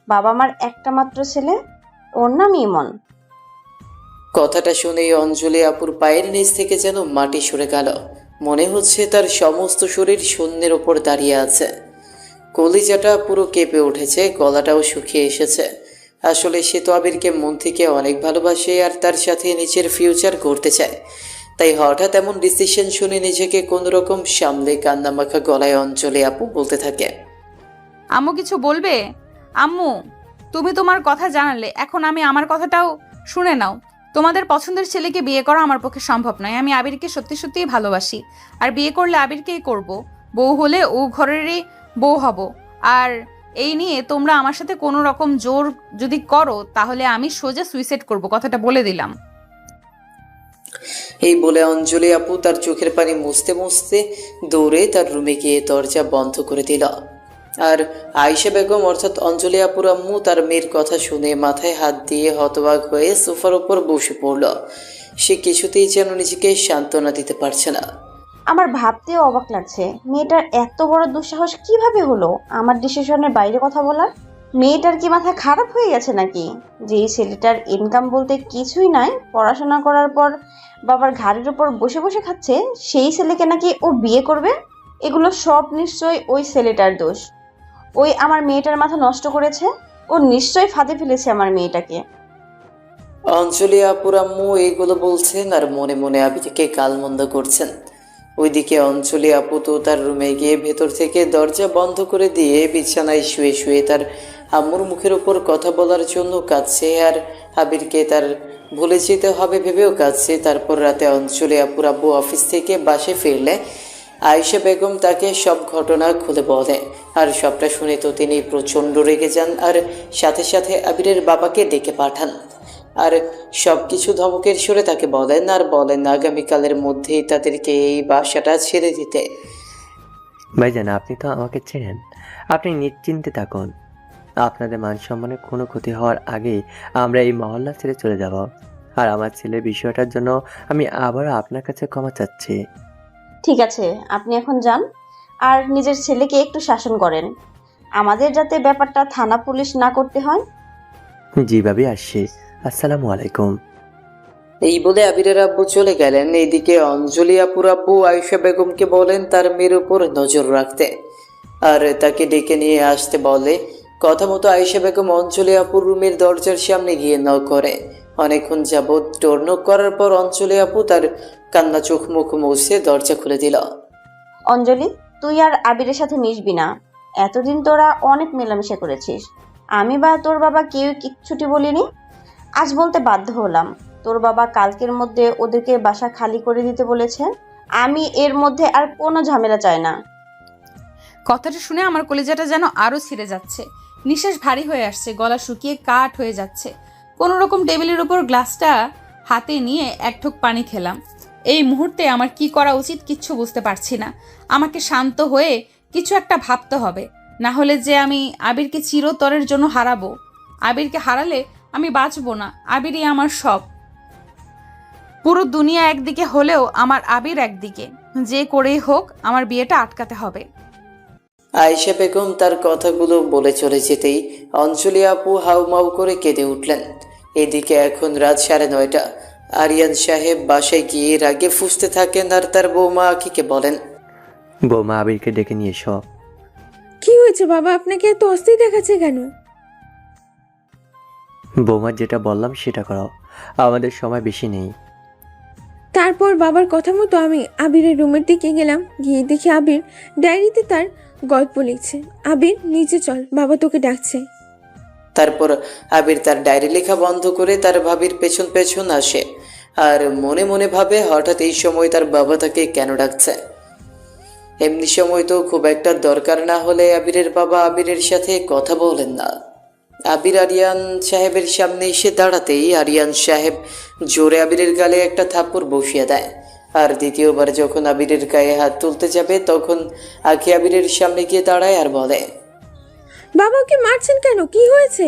বাবা মার একটা মাত্র ছেলে, ওর নাম ইমন। কথাটা শুনেই অঞ্জলি আপুর পায়ের নিচ থেকে যেন মাটি সরে গেল। মনে হচ্ছে তার সমস্ত শরীর শূন্যের ওপর দাঁড়িয়ে আছে। কলিজাটা পুরো কেঁপে উঠেছে, গলাটাও শুকিয়ে এসেছে। আসলে সে তো আবিরকে মন থেকে অনেক ভালোবাসে আর তার সাথে নিজের ফিউচার করতে চায়। তাই হঠাৎ এমন ডিসিশন শুনে নিজেকে কোনোরকম সামলে কান্নামাখা গলায় অঞ্জলি আপু বলতে থাকে, আম্মু কিছু বলবে? আম্মু, তুমি তোমার কথা জানালে, এখন আমি আমার কথাটাও শুনে নাও। তোমাদের পছন্দের ছেলেকে বিয়ে করা আমার পক্ষে সম্ভব নয়। আমি আবিরকে সত্যি সত্যিই ভালোবাসি, আর বিয়ে করলে আবিরকেই করব। বউ হলে ও ঘরেরই বউ হব। আর এই নিয়ে তোমরা আমার সাথে কোনো রকম জোর যদি করো, তাহলে আমি সোজা সুইসাইড করব, কথাটা বলে দিলাম। এই বলে অঞ্জলি আপু তার চোখের পানি মুছতে মুছতে দৌড়ে তার রুমে গিয়ে দরজা বন্ধ করে দিল। আর আয়েশা বেগম অর্থাৎ অঞ্জলি আপুর আম্মু তার মেয়ের কথা শুনে মাথায় হাত দিয়ে হতবাক হয়ে সোফার উপর বসে পড়ল। সে কিছুতেই যেন নিজেকে সান্ত্বনা দিতে পারছে না। আমার ভাবতেও অবাক লাগছে, মেয়েটার এত বড় দুঃসাহস কিভাবে হলো আমার ডিসিশনের বাইরে কথা বলার। মেয়েটার কি মাথা খারাপ হয়ে গেছে নাকি? যেই ছেলেটার ইনকাম বলতে কিছুই নাই, পড়াশোনা করার পর বাবার ঘাড়ের উপর বসে বসে খাচ্ছে, সেই ছেলেকে নাকি ও বিয়ে করবে? এগুলো সব নিশ্চয়ই ওই ছেলেটার দোষ। ওই আমার মেয়েটার মাথা নষ্ট করেছে। ও নিশ্চয়ই ফাঁদে ফেলেছে আমার মেয়েটাকে। অঞ্জলি আপুর আম্মু এইগুলো বলছেন আর মনে মনে আবিরকে গালমন্দ করছেন। ওইদিকে অঞ্জলি আপু তো তার রুমে গিয়ে ভেতর থেকে দরজা বন্ধ করে দিয়ে বিছানায় শুয়ে শুয়ে তার আম্মুর মুখের উপর কথা বলার জন্য কাঁদছে, আর আবিরকে তার ভুলে যেতে হবে ভেবেও কাঁদছে। তারপর রাতে অঞ্জলি আপুর আব্বু অফিস থেকে বাসে ফিরলে আয়েশা বেগম তাকে সব ঘটনা খুলে বলে। আর সবটা শুনে তো তিনি প্রচণ্ড রেগে যান, আর সাথে সাথে আবিরের বাবাকে ডেকে পাঠান। আর সব কিছু ধমকের সুরে তাকে বলেন আর বলেন আগামীকালের মধ্যেই তাদেরকে এই বাসাটা ছেড়ে দিতে। ভাইজান, আপনি তো আমাকে চেনেন, আপনি নিশ্চিন্তে থাকুন। আপনাদের মান সম্মানের কোনো ক্ষতি হওয়ার আগেই আমরা এই মহল্লা ছেড়ে চলে যাব। আর আমার ছেলের বিষয়টার জন্য আমি আবারও আপনার কাছে ক্ষমা চাচ্ছি। ঠিক আছে, আপনি এখন যান, আর নিজের ছেলেকে একটু শাসন করেন, আমাদের যাতে ব্যাপারটা থানা পুলিশ না করতে হয়। যেভাবে আসছি। আসসালামু আলাইকুম। এই বলে আবিরের আব্বু চলে গেলেন। এইদিকে অঞ্জলি আপুর আব্বু আয়েশা বেগমকে বলেন তার মেয়ের উপর নজর রাখতে, আর তাকে ডেকে নিয়ে আসতে বলে। কথা মতো আয়েশা বেগম অঞ্জলি আপুর রুমের দরজার সামনে গিয়ে নক করে। অনেকক্ষণ যাবৎ ডোর নক করার পর অঞ্জলি আপু তার কান্না চোখ মুখ মুছে দরজা খুলে দিল। অঞ্জলি, তুই আর আবিরের সাথে মিশবি না। এতদিন তোরা অনেক মেলামেশা করেছিস, আমি বা তোর বাবা কেউ কিচ্ছুটি বলিনি। আজ বলতে বাধ্য হলাম। তোর বাবা কালকের মধ্যে ওদেরকে বাসা খালি করে দিতে বলেছে। আমি এর মধ্যে আর কোনো ঝামেলা চাই না। কথাটা শুনে আমার কলিজাটা যেন আরো ছিঁড়ে যাচ্ছে। নিঃশ্বাস ভারী হয়ে আসছে, গলা শুকিয়ে কাঠ হয়ে যাচ্ছে। কোনো রকম টেবিলের উপর গ্লাসটা হাতে নিয়ে এক ঢোক পানি খেলাম। এই মুহূর্তে আমার কি করা উচিত কিচ্ছু বুঝতে পারছি না। আমাকে শান্ত হয়ে কিছু একটা ভাবতে হবে, না হলে যে আমি আবিরকে চিরতরের জন্য হারাবো। আবিরকে হারালে আমি বাঁচবো না। আবিরই আমার সব। পুরো দুনিয়া একদিকে হলেও আমার আবির একদিকে। যে করেই হোক আমার বিয়েটা আটকাতে হবে। আয়েশা বেগম তার কথাগুলো বলে চলে যেতেই অঞ্জলি আপু হাউমাউ করে কেঁদে উঠলেন। এদিকে এখন রাত 9:30। আরিয়ান সাহেব বাসায় গিয়ে রাগে ফুঁসতে থাকেন আর তার বৌমা আখিকে বলেন, বৌমা আবিরকে ডেকে নিয়ে এসো। কি হয়েছে বাবা, আপনাকে এত অস্থির দেখাচ্ছে কেন? বৌমার যেটা বললাম সেটা করো, আমাদের সময় বেশি নেই। তারপর বাবার কথা মতো আমি আবিরের রুমের দিকে গেলাম। গিয়ে দেখি আবির ডায়েরিতে তার গল্প লিখছে। আবির নিচে চল, বাবা তোকে ডাকছে। তারপর আবির তার ডায়েরি লেখা বন্ধ করে তার ভাবির পেছন পেছন আসে আর মনে মনে ভাবে হঠাৎ এই সময় তার বাবা তাকে কেন ডাকছে। এমনি সময় তো খুব একটা দরকার না হলে আবিরের বাবা আবিরের সাথে কথা বলেন না। আবির আরিয়ান সাহেবের সামনে এসে দাঁড়াতেই আরিয়ান সাহেব জোরে আবিরের গালে একটা থাপ্পড় বসিয়ে দেয়। আর দ্বিতীয়বার যখন আবিরের গায়ে হাত তুলতে যাবে তখন আখি আবিরের সামনে গিয়ে দাঁড়ায় আর বলে, বাবা ওকে মারছেন কেন, কি হয়েছে?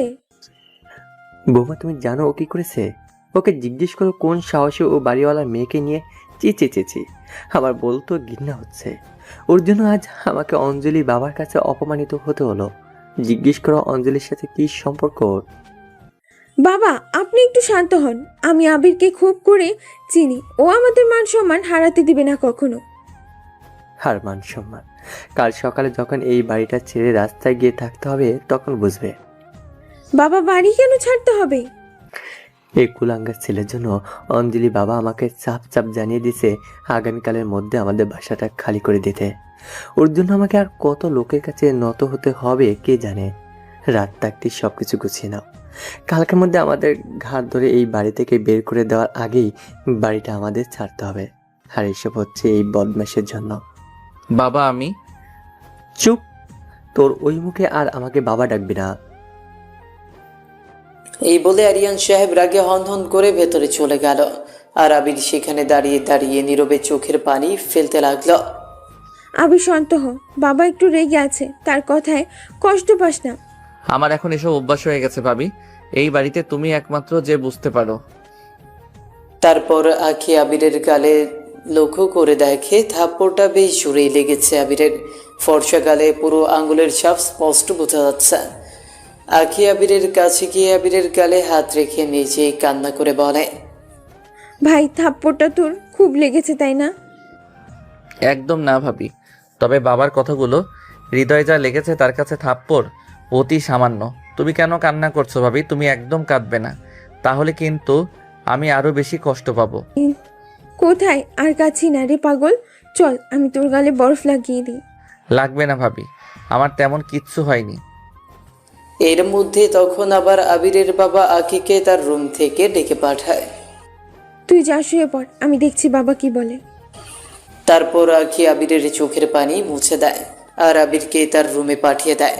বৌমা তুমি জানো ও কি করেছে? ওকে জিজ্ঞেস করো কোন সাহসে ও বাড়িওয়ালার মেয়েকে নিয়ে চেঁচেছি। আমার বলতো ঘৃণা হচ্ছে। ওর জন্য আজ আমাকে অঞ্জলি বাবার কাছে অপমানিত হতে হলো। জিজ্ঞেস করো অঞ্জলির সাথে কি সম্পর্ক ওর। বাবা আপনি একটু শান্ত হন, আমি আবিরকে খুব করে চিনি, ও আমাদের মান সম্মান হারাতে দিবে না কখনো। আর মান সম্মান কাল সকালে যখন এই বাড়িটা ছেড়ে রাস্তায় গিয়ে থাকতে হবে তখন বুঝবে। বাবা বাড়ি কেন ছাড়তে হবে? এই কুলাঙ্গার ছেলের জন্য অঞ্জলি বাবা আমাকে চাপ জানিয়ে দিছে আগামীকালের মধ্যে আমাদের বাসাটা খালি করে দিতে। ওর জন্য আমাকে আর কত লোকের কাছে নত হতে হবে কে জানে। রাত থাকতে সবকিছু গুছিয়ে নাও, কালকের মধ্যে আমাদের ঘাট ধরে এই বাড়ি থেকে বের করে দেওয়ার আগেই বাড়িটা আমাদের ছাড়তে হবে। আর এসব হচ্ছে এই বদমাশের জন্য। বাবা আমি চুপ, তোর ওই মুখে আর আমাকে বাবা ডাকবি না। এই বলে আরিয়ান সাহেব রাগে হনহন করে ভেতরে চলে গেল আর আবির সেখানে দাঁড়িয়ে দাঁড়িয়ে নীরবে চোখের পানি ফেলতে লাগলো। আবির শান্ত হ, বাবা একটু রেগে আছে, তার কথায় কষ্ট পাস না। আমার এখন এসব অভ্যাস হয়ে গেছে ভাবি, এই বাড়িতে তুমি একমাত্র যে বুঝতে পারো। তারপর আখি আবিরের গালে লক্ষ্য করে দেখে থাপ্পড়টা বেশ জোরেই লেগেছে। আবিরের ফর্সা গালে পুরো আঙ্গুলের ছাপ স্পষ্ট বোঝা যাচ্ছে। আখি আবিরের কাছে গিয়ে আবিরের গালে হাত রেখে নিজেই কান্না করে বলে, ভাই থাপ্পড়টা তোর খুব লেগেছে তাই না? একদম না ভাবি, তবে বাবার কথাগুলো হৃদয়ে যা লেগেছে তার কাছে থাপ্পড় অতি সামান্য। তুমি কেন কান্না করছো ভাবি? তুমি একদম কাঁদবে না, তাহলে কিন্তু আমি আরো বেশি কষ্ট পাবো। কোথায়, আর কাছি না রে পাগল, চল আমি তোর গালে বরফ লাগিয়ে দিই। লাগবে না ভাবি, আমার তেমন কিচ্ছু হয়নি। এর মধ্যে তখন আবার আবিরের বাবা আখিকে তার রুম থেকে ডেকে পাঠায়। তুই যা শুয়ে পড়, আমি দেখছি বাবা কি বলে। তারপর আখি আবিরের চোখের পানি মুছে দেয় আর আবিরকে তার রুমে পাঠিয়ে দেয়।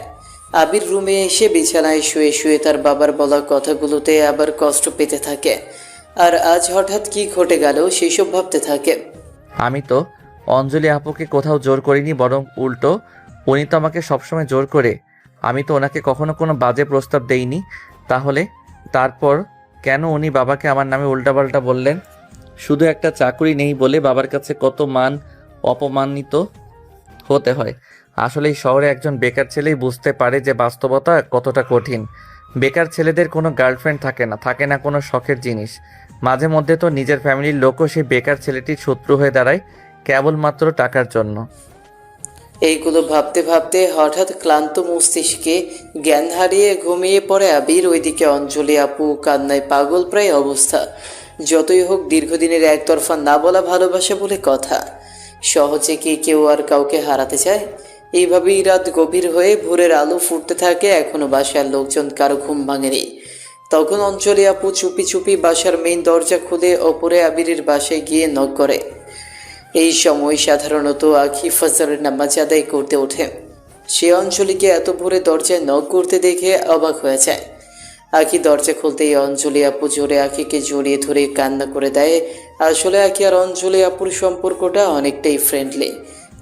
আবির রুমে এসে বিছানায় শুয়ে শুয়ে তার বাবার বলা কথাগুলোতে আবার কষ্ট পেতে থাকে আর আজ হঠাৎ কি ঘটে গেল সেসব ভাবতে থাকে। আমি তো অঞ্জলি আপুকে কোথাও জোর করিনি, বরং উল্টো উনি তো আমাকে সবসময় জোর করে। আমি তো ওনাকে কখনো কোনো বাজে প্রস্তাব দেইনি, তাহলে তারপর কেন উনি বাবাকে আমার নামে উল্টাপাল্টা বললেন? শুধু একটা চাকরি নেই বলে বাবার কাছে কত মান অপমানিত হতে হয়। আসলে এই শহরে একজন বেকার ছেলেই বুঝতে পারে যে বাস্তবতা কতটা কঠিন। বেকার ছেলেদের কোনো গার্লফ্রেন্ড থাকে না কোনো শখের জিনিস। মাঝে মধ্যে তো নিজের ফ্যামিলির লোকও সেই বেকার ছেলেটির শত্রু হয়ে দাঁড়ায় কেবলমাত্র টাকার জন্য। এইগুলো ভাবতে ভাবতে হঠাৎ ক্লান্ত মস্তিষ্কে জ্ঞান হারিয়ে ঘুমিয়ে পড়ে আবির। ওইদিকে অঞ্জলি আপু কান্নায় পাগল প্রায় অবস্থা। যতই হোক দীর্ঘদিনের একতরফা না বলা ভালোবাসা বলে কথা, সহজে কি কেউ আর কাউকে হারাতে চায়? এইভাবেই রাত গভীর হয়ে ভোরের আলো ফুটতে থাকে। এখনো বাসার লোকজন কারো ঘুম ভাঙেনি। তখন অঞ্জলি আপু চুপি চুপি বাসার মেইন দরজা খুলে ওপরে আবিরের বাসায় গিয়ে নক করে। এই সময় সাধারণত আখি ফজরের নামাজ আদায় করতে ওঠে। সে অঞ্জলিকে এত ভোরে দরজায় নক করতে দেখে অবাক হয়ে যায়। আখি দরজা খুলতেই অঞ্জলি আপু জোরে আখিকে জড়িয়ে ধরে কান্না করে দেয়। আসলে আখি আর অঞ্জলি আপুর সম্পর্কটা অনেকটাই ফ্রেন্ডলি,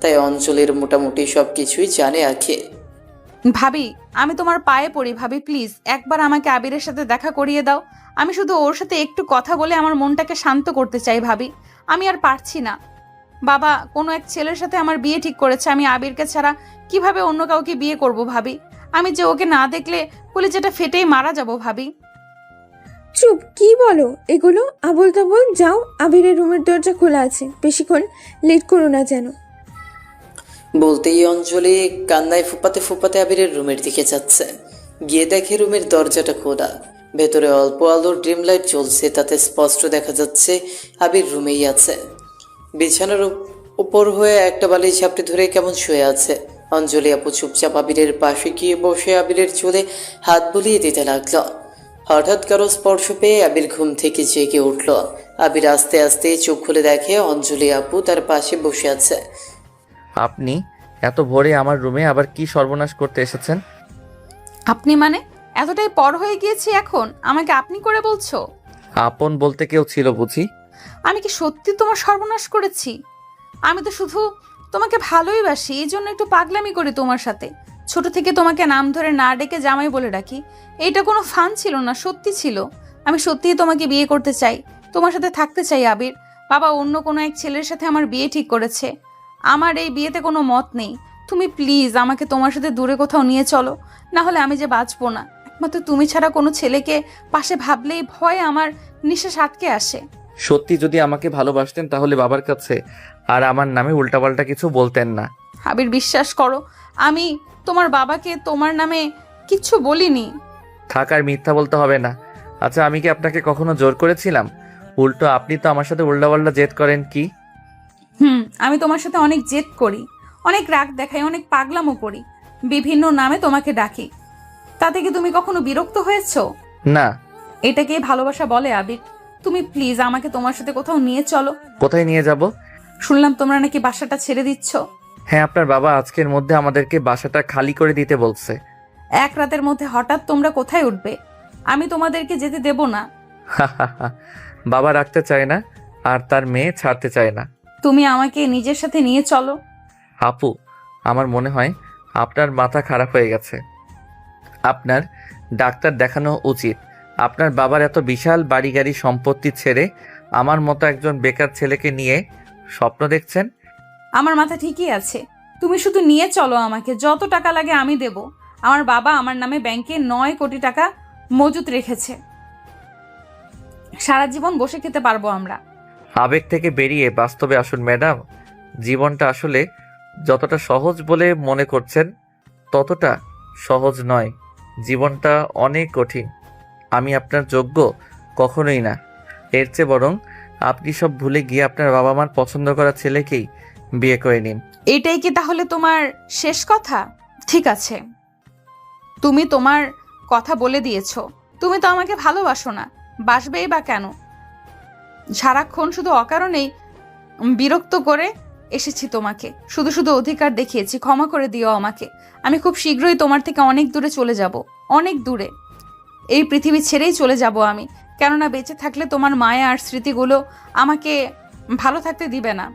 তাই অঞ্জলির মোটামুটি সব কিছুই জানে আখি। ভাবি আমি তোমার পায়ে পড়ি ভাবি, প্লিজ একবার আমাকে আবিরের সাথে দেখা করিয়ে দাও। আমি শুধু ওর সাথে একটু কথা বলে আমার মনটাকে শান্ত করতে চাই ভাবি, আমি আর পারছি না। বাবা কোনো এক ছেলের সাথে আমার বিয়ে ঠিক করেছে, আমি আবিরকে ছাড়া কিভাবে অন্য কাউকে বিয়ে করব ভাবি? আমি যে ওকে না দেখলে কলিজাটা ফেটেই মারা যাব ভাবি। চুপ, কি বলো এগুলো? আবোল তাবোল। যাও, আবিরের রুমের দরজা খোলা আছে, বেশিক্ষণ লেট করো না যেন। বলতেই অঞ্জলি কান্নায় ফুপাতে ফুপাতে আবিরের রুমের দিকে যাচ্ছে। গিয়ে দেখে রুমের দরজাটা খোলা। ভেতরে অল্প আলোর ড্রিম লাইট জ্বলছে, তাতে স্পষ্ট দেখা যাচ্ছে আবির রুমেই আছে। বিছানার উপর হয়ে একটা বালিশ ঝাপটে ধরে কেমন শুয়ে আছে। অঞ্জলি আপু চুপচাপ আবিরের পাশে গিয়ে বসে আবিরের চুলে হাত বুলিয়ে দিতে লাগলো। হঠাৎ কারো স্পর্শ পেয়ে আবির ঘুম থেকে জেগে উঠল। আবির আস্তে আস্তে চোখ খুলে দেখে অঞ্জলি আপু তার পাশে বসে আছে। আপনি এত ভোরে আমার রুমে আবার কি সর্বনাশ করতে এসেছেন? আপনি মানে? এতটাই পর হয়ে গিয়েছি এখন আমাকে আপনি করে বলছো? আপন বলতে কেউ ছিল বুঝি? আমি কি সত্যি তোমার সর্বনাশ করেছি? আমি তো শুধু তোমাকে ভালোই বাসি, এই জন্য একটু পাগলামি করি তোমার সাথে। ছোট থেকে তোমাকে নাম ধরে না ডেকে জামাই বলে ডাকি। এইটা কোনো ফান ছিল না, সত্যি ছিল। আমি সত্যিই তোমাকে বিয়ে করতে চাই, তোমার সাথে থাকতে চাই আবির। বাবা অন্য কোনো এক ছেলের সাথে আমার বিয়ে ঠিক করেছে। আমার এই বিয়েতে কোনো মত নেই। তুমি প্লিজ আমাকে তোমার সাথে দূরে কোথাও নিয়ে চলো, না হলে আমি যে বাঁচবো না। একমাত্র তুমি ছাড়া কোনো ছেলেকে পাশে ভাবলেই ভয়ে আমার নিঃশ্বাস আটকে আসে। সত্যি যদি আমাকে ভালোবাসতেন তাহলে বাবার কাছে আর আমার নামে উল্টাপাল্টা কিছু বলতেন না। আবির বিশ্বাস করো, আমি তোমার বাবাকে তোমার নামে কিচ্ছু বলিনি। থাক, আর মিথ্যা বলতে হবে না। আচ্ছা, আমি কি আপনাকে কখনো জোর করেছিলাম? উল্টো আপনি তো আমার সাথে উল্টাপাল্টা জেদ করেন কি? আমি তোমার সাথে অনেক জেদ করি, অনেক রাগ দেখাই, অনেক পাগলামো করি, বিভিন্ন নামে তোমাকে ডাকি। তাতে কি তুমি কখনো বিরক্ত হয়েছো? না। এটাকে ভালোবাসা বলে আবির? তুমি প্লিজ আমাকে তোমার সাথে কোথাও নিয়ে চলো। কোথায় নিয়ে যাব? শুনলাম তোমরা নাকি বাসাটা ছেড়ে দিচ্ছ। হ্যাঁ, আপনার বাবা আজকের মধ্যে আমাদেরকে বাসাটা খালি করে দিতে বলছে। এক রাতের মধ্যে হঠাৎ তোমরা কোথায় উঠবে? আমি তোমাদেরকে যেতে দেব না। বাবা রাখতে চায় না আর তার মেয়ে ছাড়তে চায় না। তুমি আমাকে নিজের সাথে নিয়ে চলো। আপু, আমার মনে হয় আপনার মাথা খারাপ হয়ে গেছে। আপনার ডাক্তার দেখানো উচিত। আপনার বাবার এত বিশাল বাড়ি গাড়ি সম্পত্তি ছেড়ে আমার মতো একজন বেকার ছেলেকে নিয়ে স্বপ্ন দেখছেন। আমার মাথা ঠিকই আছে, তুমি শুধু নিয়ে চলো আমাকে। যত টাকা লাগে আমি দেব। আমার বাবা আমার নামে ব্যাংকে 9 কোটি টাকা মজুত রেখেছে। সারা জীবন বসে খেতে পারবো আমরা। আবেগ থেকে বেরিয়ে বাস্তবে আসুন ম্যাডাম। জীবনটা আসলে যতটা সহজ বলে মনে করছেন ততটা সহজ নয়। জীবনটা অনেক কঠিন। আমি আপনার যোগ্য কখনোই না। এর চেয়ে বরং আপনি সব ভুলে গিয়ে আপনার বাবা মার পছন্দ করা ছেলেকেই বিয়ে করে নিন। এটাই কি তাহলে তোমার শেষ কথা? ঠিক আছে, তুমি তোমার কথা বলে দিয়েছো। তুমি তো আমাকে ভালোবাসো না, বাসবেই বা কেন? সারাক্ষণ শুধু অকারণেই বিরক্ত করে এসেছি তোমাকে, শুধু শুধু অধিকার দেখিয়েছি। ক্ষমা করে দিও আমাকে। আমি খুব শীঘ্রই তোমার থেকে অনেক দূরে চলে যাব, অনেক দূরে। এই পৃথিবী ছেড়েই চলে যাব আমি, কেননা বেঁচে থাকলে তোমার মায়া আর স্মৃতিগুলো আমাকে ভালো থাকতে দিবে না।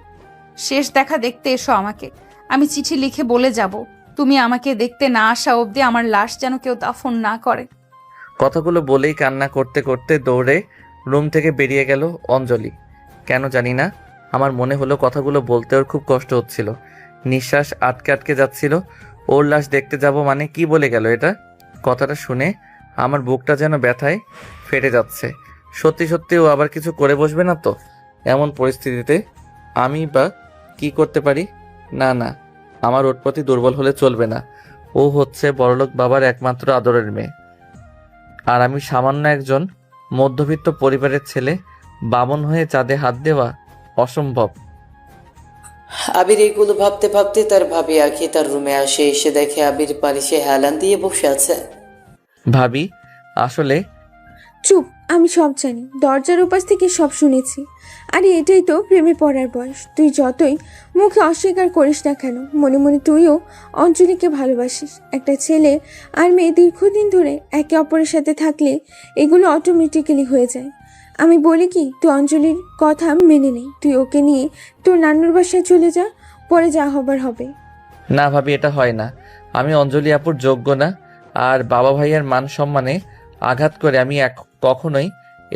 শেষ দেখা দেখতে এসো আমাকে। আমি চিঠি লিখে বলে যাব, তুমি আমাকে দেখতে না আসা অবধি আমার লাশ যেন কেউ দাফন না করে। কথাগুলো বলেই কান্না করতে করতে দৌড়ে রুম থেকে বেরিয়ে গেল অঞ্জলি। কেন জানি না, আমার মনে হলো কথাগুলো বলতে ওর খুব কষ্ট হচ্ছিল। নিঃশ্বাস আটকে আটকে যাচ্ছিল। ওর লাশ দেখতে যাব মানে কি বলে গেল এটা? কথাটা শুনে আমার বুকটা যেন ব্যথায় ফেটে যাচ্ছে। সত্যি সত্যি ও আবার কিছু করে বসবে না তো? এমন পরিস্থিতিতে আমি বা কি করতে পারি? না না, আমার ওর প্রতি দুর্বল হলে চলবে না। ও হচ্ছে বড়লোক বাবার একমাত্র আদরের মেয়ে, আর আমি সামান্য একজন মধ্যবিত্ত পরিবারের ছেলে। বামন হয়ে চাঁদে হাত দেওয়া অসম্ভব। আবির এগুলো ভাবতে ভাবতে তার ভাবি আঁকি তার রুমে আসে। এসে দেখে আবির বালিশে হেলান দিয়ে বসে আছে। ভাবি, আসলে চুপ, আমি সব জানি। দরজার উপাস থেকে সব শুনেছি। আরে এটাই তো প্রেমে পড়ার বয়স। তুই যতই মুখে অস্বীকার করিস না কেন, মনে মনে তুইও অঞ্জলিকে ভালোবাসিস। একটা ছেলে আর মেয়ে দীর্ঘদিন ধরে একে অপরের সাথে থাকলে এগুলো অটোমেটিক্যালি হয়ে যায়। আমি বলি কি, তুই অঞ্জলির কথা মেনে নেই। তুই ওকে নিয়ে তোর নান্নুর বাসায় চলে যা, পরে যা হবার হবে। না ভাবি, এটা হয় না। আমি অঞ্জলি আপুর যোগ্য না, আর বাবা ভাইয়ের মান সম্মানে আঘাত করে আমি কখনোই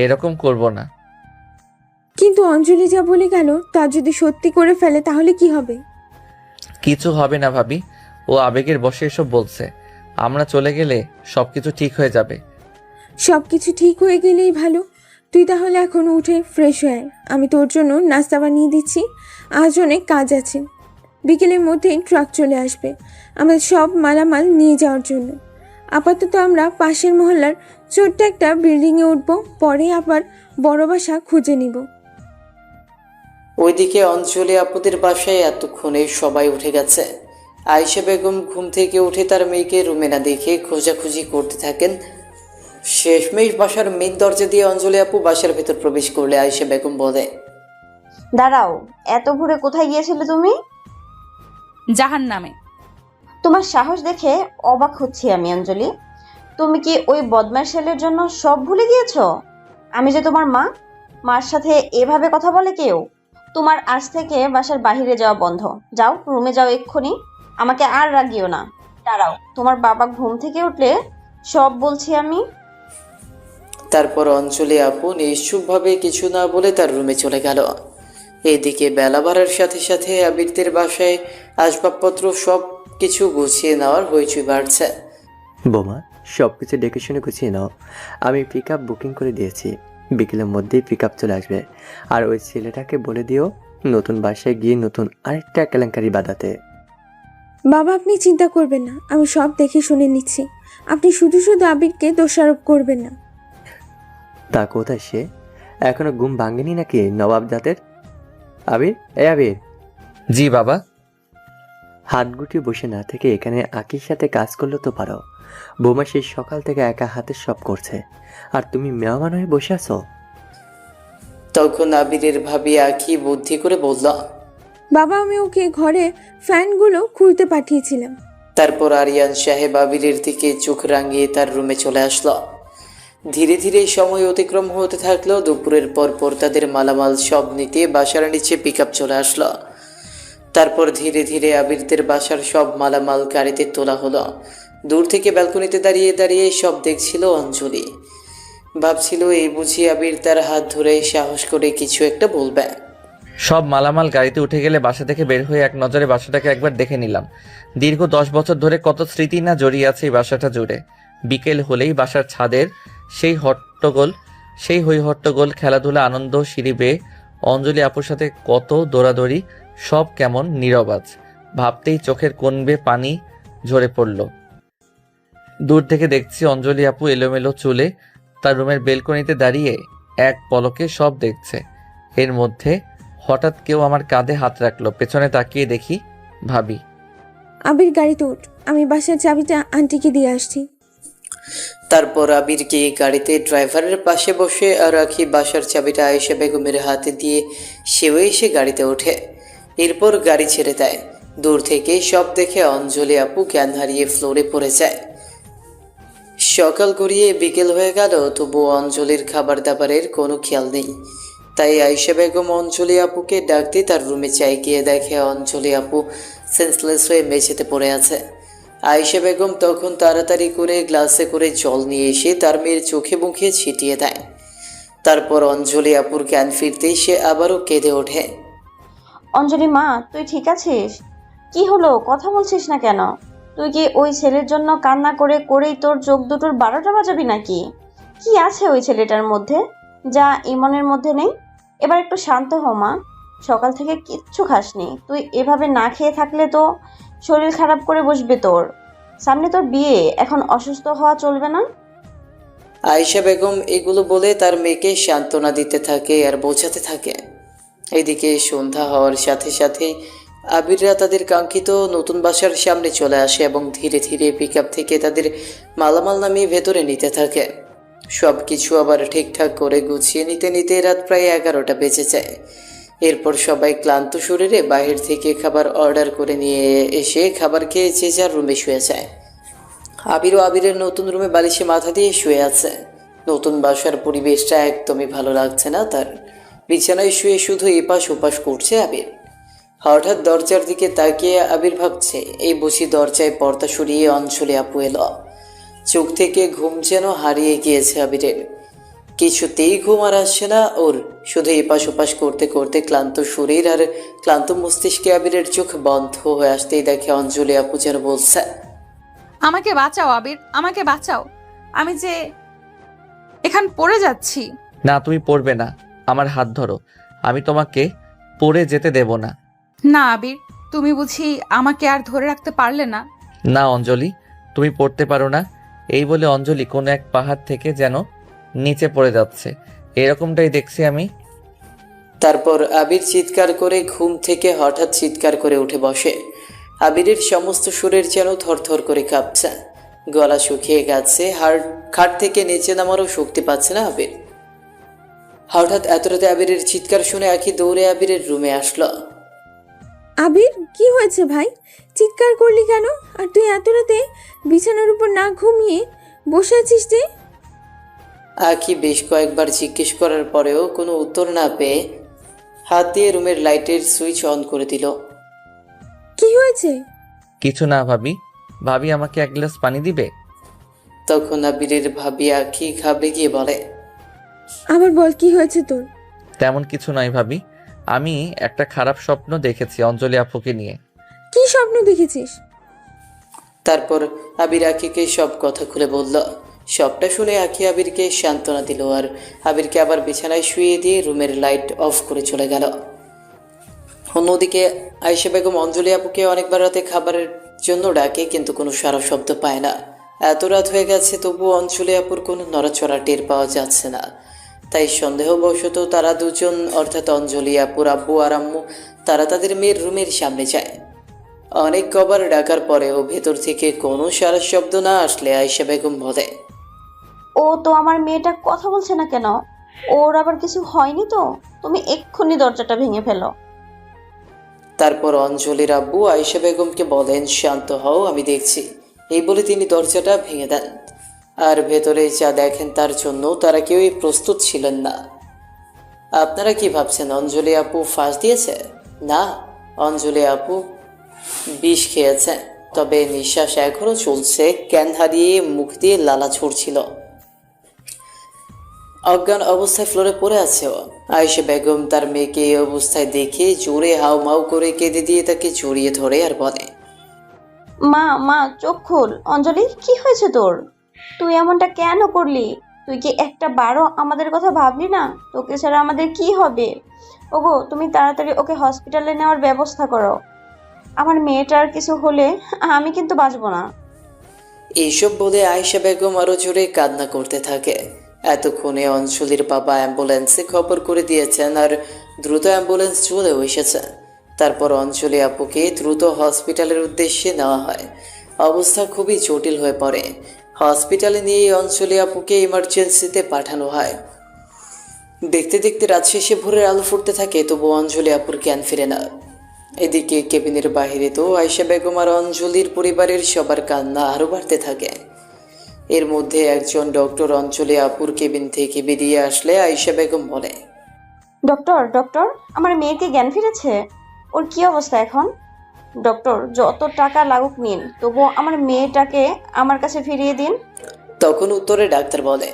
এরকম করব না। কিন্তু অঞ্জলি যা বলে গেল তা যদি সত্যি করে ফেলে তাহলে কি হবে? কিছু হবে না ভাবি, ও আবেগের বশে এসব বলছে। আমরা চলে গেলে সবকিছু ঠিক হয়ে যাবে। সব কিছু ঠিক হয়ে গেলেই ভালো। তুই তাহলে এখন উঠে ফ্রেশ হয়ে আয়। আমি তোর জন্য নাস্তা বানিয়ে দিচ্ছি। আজ অনেক কাজ আছে। বিকেলের মধ্যেই ট্রাক চলে আসবে আমাদের সব মালামাল নিয়ে যাওয়ার জন্য। আপাতত আমরা পাশের মহল্লার ছোট্ট একটা বিল্ডিংয়ে উঠবো, পরে আবার বড় বাসা খুঁজে নিব। ওইদিকে অঞ্জলি আপুদের বাসায় এতক্ষণে সবাই উঠে গেছে। আয়েশা বেগম ঘুম থেকে উঠে তার মেয়েকে রুমে না দেখে খোঁজাখুঁজি করতে থাকেন। শেষমেশ বাসার মেন দরজা দিয়ে অঞ্জলি আপু বাসার ভেতর প্রবেশ করলে আয়েশা বেগম বলে, দাঁড়াও, এত ভোরে কোথায় গিয়েছিলে তুমি? জাহান্নামে। তোমার সাহস দেখে অবাক হচ্ছি আমি অঞ্জলি। তুমি কি ওই বদমাশ ছেলের জন্য সব ভুলে গিয়েছো? আমি যে তোমার মা, মার সাথে এভাবে কথা বলে কেউ? তোমার আজ থেকে বাসার বাইরে যাওয়া বন্ধ। যাও, রুমে যাও এক্ষুনি। আমাকে আর রাগিও না। দাঁড়াও, তোমার বাবা ঘুম থেকে উঠলে সব বলছি আমি। তারপর অঞ্জলি আপু নিশ্চুপভাবে কিছু না বলে তার রুমে চলে গেল। এদিকে বেলা বাড়ার সাথে সাথে আবিরদের বাসায় আসবাবপত্র সব কিছু গুছিয়ে নেওয়ার হইচই বাড়ছে। বোমা, সব কিছু ডেকে শুনে গুছিয়ে নাও। আমি পিক আপ বুকিং করে দিয়েছি। বিকেলের মধ্যেই পিক আপ চলে আসবে। আর ওই ছেলেটাকে বলে দিও নতুন বাসায় গিয়ে নতুন আরেকটা কেলেঙ্কারি বাঁধাতে। বাবা, আপনি চিন্তা করবেন না, আমি সব দেখে শুনে নিচ্ছি। আপনি শুধু শুধু আবিরকে দোষারোপ করবেন না। তা কোথায় সে? এখনো ঘুম ভাঙেনি নাকি নবাব জাতের? আবির, আবির, জি বাবা। হাত গুটিয়ে বসে না থেকে এখানে আকির সাথে কাজ করলে তো পারো। বোমা সেই সকাল থেকে একা হাতে সব করছে, আর তুমি মেহমান হয়ে বসে আছো। তখন আবিরের ভাবি আঁখি বুদ্ধি করে বলল, বাবা, আমি ওকে ঘরে ফ্যানগুলো খুলতে পাঠিয়েছিলাম। তারপর আরিয়ান সাহেব আবিরের দিকে চোখ রাঙিয়ে তার রুমে চলে আসলো। ধীরে ধীরে সময় অতিক্রম হতে থাকলো। দুপুরের পর তাদের মালামাল সব নিতে বাসার নিচে পিক আপ চলে আসলো। তারপর ধীরে ধীরে আবিরদের বাসার সব মালামাল গাড়িতে তোলা হলো। দূর থেকে ব্যালকনিতে দাঁড়িয়ে দাঁড়িয়ে সব দেখছিল অঞ্জলি। ভাবছিল এই বুঝি আবির তার হাত ধরে সাহস করে কিছু একটা বলবে। সব মালামাল গাড়িতে উঠে গেলে বাসা থেকে বের হয়ে এক নজরে বাসাটাকে একবার দেখে নিলাম। দীর্ঘ 10 বছর ধরে কত স্মৃতি না জড়িয়ে আছে এই বাসাটা জুড়ে। বিকেল হলেই বাসার ছাদের সেই হই হট্টগোল, খেলাধুলা, আনন্দ, সিঁড়ি বেয়ে অঞ্জলি আপুর সাথে কত দৌড়াদৌড়ি, সব কেমন নীরবাজ। ভাবতেই চোখের কোণ বেয়ে পানি ঝরে পড়ল। দূর থেকে দেখছি অঞ্জলি আপু এলোমেলো চুলে তার রুমের বেলকনিতে দাঁড়িয়ে এক পলকে সব দেখছে। এর মধ্যে হঠাৎ কেউ আমার কাঁধে হাত রাখলো। পেছনে তাকিয়ে দেখি ভাবি। আবির, গাড়িতে উঠ, আমি বাসার চাবিটা আন্টিকে দিয়ে আসছি। তারপর আবিরকে গাড়িতে ড্রাইভারের পাশে বসে আর আঁখি বাসার চাবিটা আয়েশা বেগমের হাতে দিয়ে সেও এসে গাড়িতে ওঠে। এরপর গাড়ি ছেড়ে দেয়। দূর থেকে সব দেখে অঞ্জলি আপু জ্ঞান হারিয়ে ফ্লোরে পড়ে যায়। সকাল গড়িয়ে বিকেল হয়ে গেল, তবুও অঞ্জলির খাবার দাবারের কোনো খেয়াল নেই। তাই আয়েশা বেগম অঞ্জলি আপুকে ডাকতে তার রুমে চাই গিয়ে দেখে অঞ্জলি আপু সেন্সলেস হয়ে মেঝেতে পড়ে আছে। আয়েশা বেগম তখন তাড়াতাড়ি করে গ্লাসে করে জল নিয়ে এসে তার মেয়ের চোখে মুখে ছিটিয়ে দেয়। তারপর অঞ্জলি আপুর জ্ঞান ফিরতেই সে আবারও কেঁদে ওঠে। অঞ্জলি মা, তুই ঠিক আছিস? কি হলো, কথা বলছিস না কেন? তুই কি ওই ছেলের জন্য কান্না করে করেই তোর চোখ দুটোর 12টা বাজাবি নাকি? কি আছে ওই ছেলেটার মধ্যে যা ইমনের মধ্যে নেই? এবার একটু শান্ত হ মা। সকাল থেকে কিচ্ছু খাসনি, তুই এভাবে না খেয়ে থাকলে তো শরীর খারাপ করে বসবে তোর। সামনে তোর বিয়ে, এখন অসুস্থ হওয়া চলবে না। আয়েশা বেগম এগুলো বলে তার মেয়েকে সান্ত্বনা দিতে থাকে আর বোঝাতে থাকে। এদিকে সন্ধ্যা হওয়ার সাথে সাথে আবিররা তাদের কাঙ্ক্ষিত নতুন বাসার সামনে চলে আসে এবং ধীরে ধীরে পিক আপ থেকে তাদের মালামাল নামিয়ে ভেতরে নিতে থাকে। সব কিছু আবার ঠিকঠাক করে গুছিয়ে নিতে নিতে রাত প্রায় 11টা বেজে যায়। এরপর সবাই ক্লান্ত শরীরে বাইরে থেকে খাবার অর্ডার করে নিয়ে এসে খাবার খেয়ে যে যার রুমে শুয়ে যায়। আবিরও আবিরের নতুন রুমে বালিশে মাথা দিয়ে শুয়ে আছে। নতুন বাসার পরিবেশটা একদমই ভালো লাগছে না তার। বিছানায় শুয়ে শুধু এপাশ ওপাশ করছে আবির। হঠাৎ দরজার দিকে তাকিয়ে আবির ভাবছে এই বুঝি দরজায় পর্দা সরিয়ে অঞ্জলি আপু এলো। চোখ থেকে ঘুম যেন হারিয়ে গিয়েছে আবিরের। কিছুতেই ঘুম আর আসছে না ওর। শুধু এপাশ ওপাশ করতে করতে ক্লান্ত শরীর আর ক্লান্ত মস্তিষ্কে আবিরের চোখ বন্ধ হয়ে আসতেই দেখে অঞ্জলি আপু যেন বলছে, আমাকে বাঁচাও আবির, আমাকে বাঁচাও। আমি যে এখান পড়ে যাচ্ছি। না, তুমি পড়বে না। আমার হাত ধরো, আমি তোমাকে পড়ে যেতে দেব না। না আবির, তুমি বুঝি আমাকে আর ধরে রাখতে পারলে না? না অঞ্জলি, তুমি পড়তে পারো না। এই বলে অঞ্জলি কোনো এক পাহাড় থেকে যেন নিচে পড়ে যাচ্ছে, এরকমটাই দেখছি আমি। তারপর আবির চিৎকার করে ঘুম থেকে হঠাৎ চিৎকার করে উঠে বসে। আবিরের সমস্ত শরীর যেন থরথর করে কাঁপছে, গলা শুকিয়ে গেছে, খাট থেকে নিচে নামারও শক্তি পাচ্ছে না আবির। হঠাৎ এত রাতে আবিরের চিৎকার শুনে আখি দৌড়ে আবিরের রুমে আসলো। আবির, কি হয়েছে ভাই? চিৎকার করলি কেন? আর তুই এত রাতে বিছানার উপর না ঘুমিয়ে বসে আছিস যে? আখি বেশ কয়েকবার জিজ্ঞেস করার পরেও কোনো উত্তর না পেয়ে হাত দিয়ে রুমের লাইটের সুইচ অন করে দিল। কি হয়েছে? কিছু না ভাবি। ভাবি আমাকে এক গ্লাস পানি দিবে? তখন আবিরের ভাবি আখি ঘাবড়ে গিয়ে বলে, আবার বল, কি হয়েছে তোর? তেমন কিছু নয় ভাবি, আমি একটা খারাপ স্বপ্ন দেখেছি অঞ্জলি আপুকে নিয়ে। কি স্বপ্ন দেখেছিস? তারপর আবির আখিকে সব কথা খুলে বলল। সবটা শুনে আখি আবিরকে সান্ত্বনা দিল আর আবিরকে আবার বিছানায় শুয়ে দিয়ে রুমের লাইট অফ করে চলে গেল। অন্যদিকে আয়েশা বেগম অঞ্জলি আপুকে অনেকবার রাতে খাবারের জন্য ডাকে, কিন্তু কোনো সারা শব্দ পায় না। এত রাত হয়ে গেছে, তবুও অঞ্জলি আপুর কোনো নড়াচড়া টের পাওয়া যাচ্ছে না। তাই সন্দেহবশত তারা দুজন, অর্থাৎ অঞ্জলি আপুর আব্বু আর আম্মু, তারা তাদের মেয়ের রুমের সামনে যায়। অনেক কবার ডাকার পরেও ভেতর থেকে কোনো সারা শব্দ না আসলে আয়েশা বেগম বলে, ও তো আমার মেয়েটা কথা বলছে না কেন? ওর আবার কিছু হয়নি তো? তুমি এক্ষুনি দরজাটা ভেঙে ফেলো। তারপর অঞ্জলির আব্বু আয়েশা বেগমকে বলেন, শান্ত হও, আমি দেখছি। এই বলে তিনি দরজাটা ভেঙে দেন। আর ভেতরে যা দেখেন তার জন্য তারা কেউই প্রস্তুত ছিলেন না। আপনারা কি ভাবছেন অঞ্জলি আপু ফাঁস দিয়েছে? না, অঞ্জলি আপু বিষ খেয়েছে, তবে নিঃশ্বাস এখনো চলছে, জ্ঞান হারিয়ে মুখ দিয়ে লালা ঝরছিল। অজ্ঞান অবস্থায় ফ্লোরে পড়ে আছে ও। আয়েশা বেগম তার মেয়েকে এই অবস্থায় দেখে জোরে হাউমাউ করে কেঁদে দিয়ে তাকে জড়িয়ে ধরে আর বলে, মা মা চোখ খোল। অঞ্জলি, কি হয়েছে তোর? তুই এমনটা কেন করলি? তুই কি একটা বারও আমাদের কথা ভাবলি না? তোকে ছাড়া আমাদের কি হবে? ওগো, তুমি তাড়াতাড়ি ওকে হসপিটালে নেওয়ার ব্যবস্থা করো। আমার মেয়েটার কিছু হলে আমি কিন্তু বাঁচবো না। এইসব বলে আয়েশা বেগম আরো জোরে কান্না করতে থাকে। এতক্ষণে অঞ্জলির বাবা অ্যাম্বুলেন্সে খবর করে দিয়েছেন আর দ্রুত অ্যাম্বুলেন্স চলেও এসেছে। তারপর অঞ্জলি আপুকে দ্রুত হসপিটালের উদ্দেশ্যে নেওয়া হয়। অবস্থা খুবই জটিল হয়ে পড়ে। হসপিটালে নিয়ে অঞ্জলি আপুকে ইমার্জেন্সিতে পাঠানো হয়। দেখতে দেখতে রাত শেষে ভোরের আলো ফুটতে থাকে, তবু অঞ্জলি আপুর জ্ঞান ফিরে না। এদিকে কেবিনের বাহিরে তো আয়েশা বেগম আর অঞ্জলির পরিবারের সবার কান্না আরও বাড়তে থাকে। এর মধ্যে একজন ডক্টর অঞ্জলি আপুর কেবিন থেকে বেরিয়ে আসলে আয়েশা বেগম বলে, ডক্টর ডক্টর, আমার মেয়েকে জ্ঞান ফিরেছে। ওর কি অবস্থা এখন? ডক্টর, যত টাকা লাগুক নিন, তবুও আমার মেয়েটাকে আমার কাছে ফিরিয়ে দিন। তখন উত্তরে ডাক্তার বলে,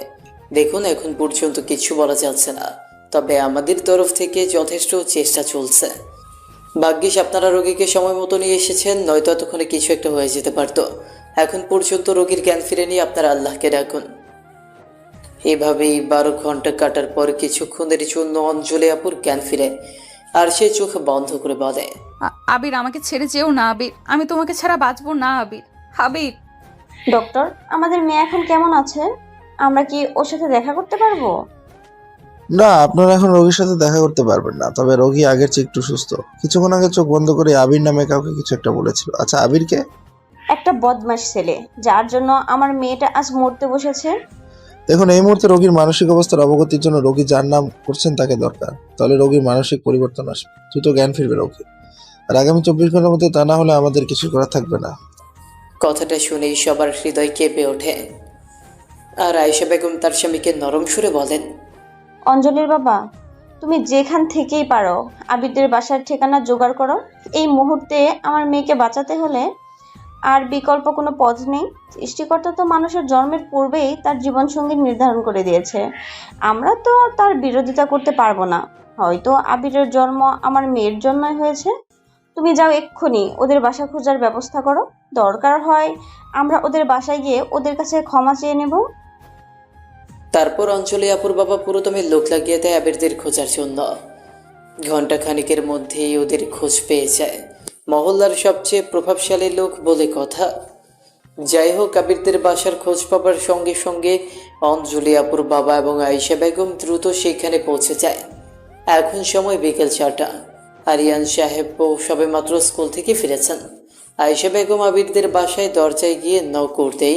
দেখুন, এখন পর্যন্ত কিছু বলা যাচ্ছে না, তবে আমাদের তরফ থেকে যথেষ্ট চেষ্টা চলছে। ভাগ্যিস আপনারা রোগীকে সময় মতো নিয়ে এসেছেন, নয়তো এতক্ষণে কিছু একটা হয়ে যেতে পারতো। এখন পর্যন্ত রোগীর জ্ঞান ফিরে নিয়ে আপনারা আল্লাহকে ডাকুন। এভাবেই 12 ঘন্টা কাটার পর কিছুক্ষণের জন্য অঞ্জলি আপুর জ্ঞান ফিরে আর সে চোখ বন্ধ করে বলে, আবির, আমাকে ছেড়ে যেও না আবির, আমি তোমাকে ছাড়া বাঁচবো না আবির। আবির। ডক্টর, আমাদের মেয়ে এখন কেমন আছে? আমরা কি ওর সাথে দেখা করতে পারবো? না, আপনারা এখন রোগীর সাথে দেখা করতে পারবেন না, তবে রোগী আগের চেয়ে একটু সুস্থ। কিছুক্ষণ আগে চোখ বন্ধ করে আবির নামে কাউকে কিছু একটা বলেছিল। আচ্ছা, আবিরকে? একটা বদমাশ ছেলে, যার জন্য আমার মেয়েটা আজ মরতে বসেছে। দেখুন, এই মুহূর্তে রোগীর মানসিক অবস্থার অবগতির জন্য রোগী যার নাম করছেন তাকে দরকার, তাহলে রোগীর মানসিক পরিবর্তন আসবে, দ্রুত জ্ঞান ফিরবে রোগী। আর আগামী 24 ঘন্টার মধ্যে তা না হলে আমাদের কিছু করা থাকবে না। কথাটা শুনেই সবার হৃদয় কেঁপে ওঠে। আর আয়েশা বেগম তার স্বামীকে নরম সুরে বলেন, অঞ্জলির বাবা, তুমি যেখান থেকেই পারো আবিরদের বাসার ঠিকানা জোগাড় করো। এই মুহূর্তে আমার মেয়েকে বাঁচাতে হলে আর বিকল্প কোনো পথ নেই। সৃষ্টিকর্তা তো মানুষের জন্মের পূর্বেই তার জীবনসঙ্গী নির্ধারণ করে দিয়েছে। আমরা তো তার বিরোধিতা করতে পারবো না। হয়তো আবিরের জন্ম আমার মেয়ের জন্যই হয়েছে। তুমি যাও, এক্ষুনি ওদের বাসা খোঁজার ব্যবস্থা করো। দরকার হয় আমরা ওদের বাসায় গিয়ে ওদের কাছে ক্ষমা চেয়ে নেব। তারপর অঞ্জলি আপুর বাবা পুরোদমে লোক লাগিয়ে দেয় আবিরদের খোঁজার জন্য। ঘন্টা খানিকের মধ্যেই ওদের খোঁজ পেয়ে যায় মহল্লার সবচেয়ে প্রভাবশালী লোক বলে কথা। যাই হোক, আবিরদের বাসার খোঁজ পাবার সঙ্গে সঙ্গে অঞ্জলি আপুর বাবা এবং আয়েশা বেগম দ্রুত সেখানে পৌঁছে যায়। এখন সময় বিকেল 4টা। আরিয়ান সাহেব সবেমাত্র স্কুল থেকে ফিরেছেন। আয়েশা বেগম আবিরদের বাসায় দরজায় গিয়ে নক করতেই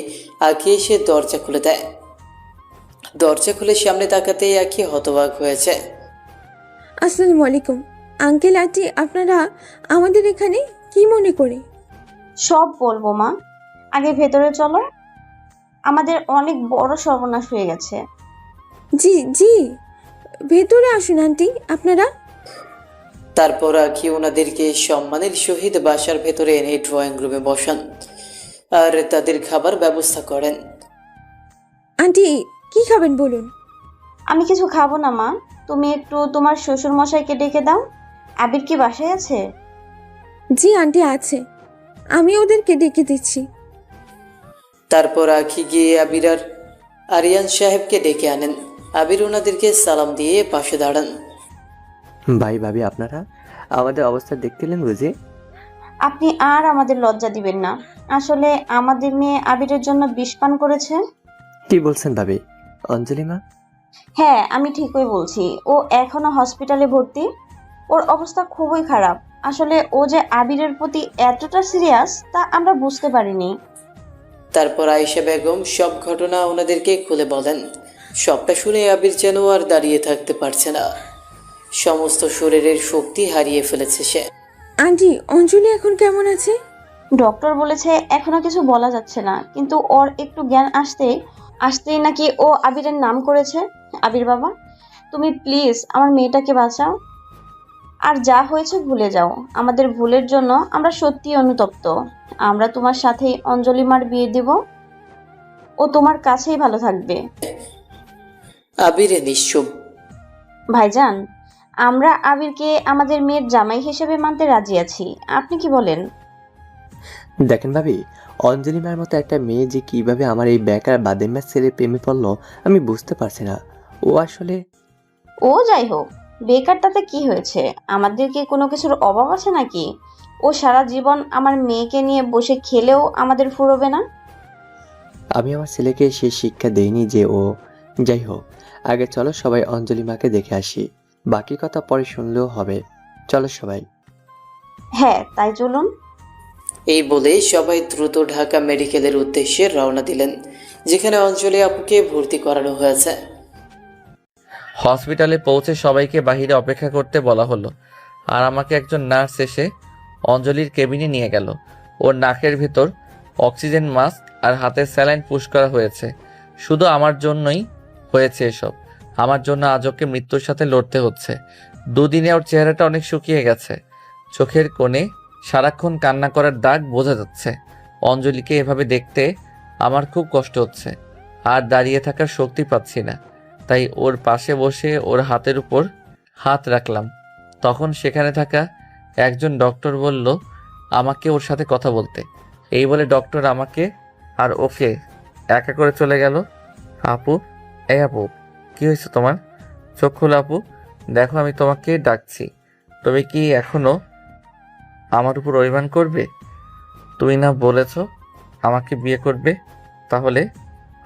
আঁকি এসে দরজা খুলে দেয়। দরজা খুলে সামনে তাকাতেই আঁকি হতবাক হয়েছে। আসসালামু আলাইকুম আঙ্কেল আন্টি, আপনারা আমাদের এখানে কি মনে করে? সব বলবো মা, আগে ভেতরে চলো। আমাদের অনেক বড় সর্বনাশ হয়ে গেছে। জি জি, ভেতরে আসুন আন্টি আপনারা। তারপর আঁকি ওনাদেরকে সম্মানের সহিত বাসার ভেতরে এনে ড্রয়িং রুমে বসান আর তাদের খাবার ব্যবস্থা করেন। আন্টি কি খাবেন বলুন? আমি কিছু খাবো না মা, তুমি একটু তোমার শ্বশুর মশাইকে ডেকে দাও। আবির কি বাসায় আছে? জি আন্টি আছে, আমি ওদেরকে ডেকে দিচ্ছি। তারপর আঁকি গিয়ে আবির আর আরিয়ান সাহেবকে ডেকে আনেন। আবির ওনাদেরকে সালাম দিয়ে পাশে দাঁড়ান। ভাই ভাবি, আপনারা আমাদের অবস্থা দেখতেলেন বুঝি? আপনি আর আমাদের লজ্জা দিবেন না। আসলে আমাদের মেয়ে আবিরের জন্য বিষ পান করেছে। কি বলছেন ভাবি? অঞ্জলি মা? হ্যাঁ, আমি ঠিকই বলছি। ও এখনো হসপিটালে ভর্তি। ওর অবস্থা খুবই খারাপ। আসলে ও যে আবিরের প্রতি এতটা সিরিয়াস তা আমরা বুঝতে পারিনি। তারপর আয়েশা বেগম সব ঘটনা ওনাদেরকে খুলে বলেন। সবটা শুনে আবির যেন আর দাঁড়িয়ে থাকতে পারছে না। সমস্ত শরীরের শক্তি হারিয়ে ফেলেছে সে। আন্টি অঞ্জলি এখন কেমন আছে? ডক্টর বলেছে এখনো কিছু বলা যাচ্ছে না, কিন্তু ওর একটু জ্ঞান আসতেই নাকি ও আবিরের নাম করেছে। আবির বাবা, তুমি প্লিজ আমার মেয়েটাকে বাঁচাও। আর যা হয়েছে ভুলে যাও। আমাদের ভুলের জন্য আমরা সত্যি অনুতপ্ত। আমরা তোমার সাথেই অঞ্জলি মার বিয়ে দেব। ও তোমার কাছেই ভালো থাকবে। আবির নিশ্চুপ। ভাইজান, আমরা আবিরকে আমাদের মেয়ের জামাই হিসেবে মানতে রাজি আছি। আপনি কি বলেন? দেখেন ভাবি, অঞ্জলি মার মতো একটা মেয়ে যে কিভাবে আমার এই বেকার বাদেমার ছেলে প্রেমে পড়লো আমি বুঝতে পারছি না। ও আসলে ও যাই হোক, বেকার তাতে কি হয়েছে? আমাদের কি কোনো কিছুর অভাব আছে নাকি? ও সারা জীবন আমার মেয়েকে নিয়ে বসে খেলেও আমাদের ফুরোবে না। আমি আমার ছেলেকে সে শিক্ষা দেইনি যে ও। যাই হোক, আগে চলো সবাই অঞ্জলি মাকে দেখে আসি, বাকি কথা পরে শুনলেও হবে। চলো সবাই। হ্যাঁ, তাই চলুন। এই বলে সবাই দ্রুত ঢাকা মেডিকেলের উদ্দেশ্যে রওনা দিলেন, যেখানে অঞ্জলি আপুকে ভর্তি করানো হয়েছে। হসপিটালে পৌঁছে সবাইকে বাইরে অপেক্ষা করতে বলা হলো, আর আমাকে একজন নার্স এসে অঞ্জলির কেবিনে নিয়ে গেল। ওর নাকের ভেতর অক্সিজেন মাস্ক আর হাতে স্যালাইন পুশ করা হয়েছে। শুধু আমার জন্যই হয়েছে এসব। আমার জন্য আজ ওকে মৃত্যুর সাথে লড়তে হচ্ছে। দুদিনে ওর চেহারাটা অনেক শুকিয়ে গেছে। চোখের কোণে সারাক্ষণ কান্না করার দাগ বোঝা যাচ্ছে। অঞ্জলিকে এভাবে দেখতে আমার খুব কষ্ট হচ্ছে, আর দাঁড়িয়ে থাকার শক্তি পাচ্ছি না। তাই ওর পাশে বসে ওর হাতের উপর হাত রাখলাম। তখন সেখানে থাকা একজন ডক্টর বলল আমাকে ওর সাথে কথা বলতে। এই বলে ডক্টর আমাকে আর ওকে একা করে চলে গেল। আপু, এই আপু, কি হয়েছে তোমার? চোখ খোলো আপু, দেখো আমি তোমাকে ডাকছি। তুমি কি এখনো আমার উপর অভিমান করবে? তুমি না বলেছ আমাকে বিয়ে করবে, তাহলে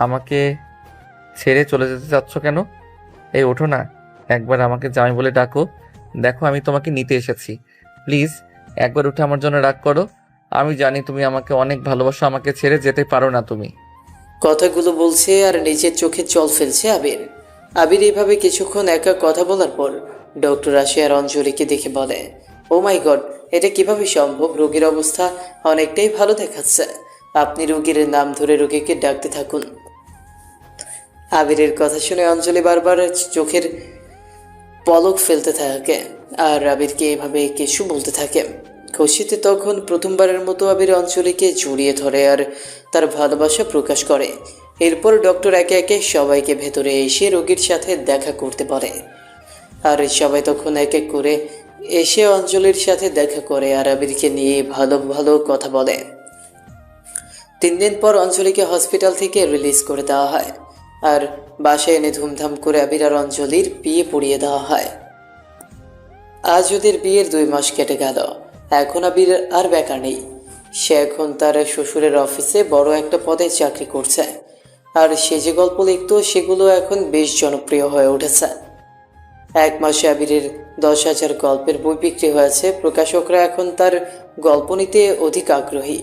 আমাকে ছেড়ে চলে যেতে চাচ্ছ কেন? এই ওঠো না, একবার আমাকে জামাই বলে ডাকো। দেখো আমি তোমাকে নিতে এসেছি। প্লিজ একবার উঠে আমার জন্য রাগ করো। আমি জানি তুমি আমাকে অনেক ভালোবাসো, আমাকে ছেড়ে যেতে পারো না তুমি। কথাগুলো বলছে আর নিজের চোখে জল ফেলছে আবির। আবির এভাবে কিছুক্ষণ একা কথা বলার পর ডক্টর আসে আর অঞ্জলিকে দেখে বলে, ও মাই গড, এটা কিভাবে সম্ভব? রোগীর অবস্থা অনেকটাই ভালো দেখাচ্ছে। আপনি রোগীর নাম ধরে রোগীকে ডাকতে থাকুন। আবিরের কথা শুনে অঞ্জলি বারবার চোখের পলক ফেলতে থাকে আর আবিরকে এভাবে কিছু বলতে থাকে। খুশিতে তখন প্রথমবারের মতো আবির অঞ্জলিকে জড়িয়ে ধরে আর তার ভালোবাসা প্রকাশ করে। এরপর ডক্টর একে একে সবাইকে ভেতরে এসে রোগীর সাথে দেখা করতে বলে, আর সবাই তখন এক এক করে এসে অঞ্জলির সাথে দেখা করে আর আবিরকে নিয়ে ভালো ভালো কথা বলে। 3 দিন পর অঞ্জলিকে হসপিটাল থেকে রিলিজ করে দেওয়া হয়। আর বাসায় এনে ধুমধাম করে আবির আর অঞ্জলির বিয়ে পড়িয়ে দেওয়া হয়। আজ ওদের বিয়ের 2 মাস কেটে গেল। এখন আবির আর বেকার নেই। সে এখন তার শ্বশুরের অফিসে বড় একটা পদে চাকরি করছে। আর সে যে গল্প লিখতো সেগুলো এখন বেশ জনপ্রিয় হয়ে উঠেছে। 1 মাসে আবিরের 10,000 গল্পের বই বিক্রি হয়েছে। প্রকাশকরা এখন তার গল্প নিতে অধিক আগ্রহী।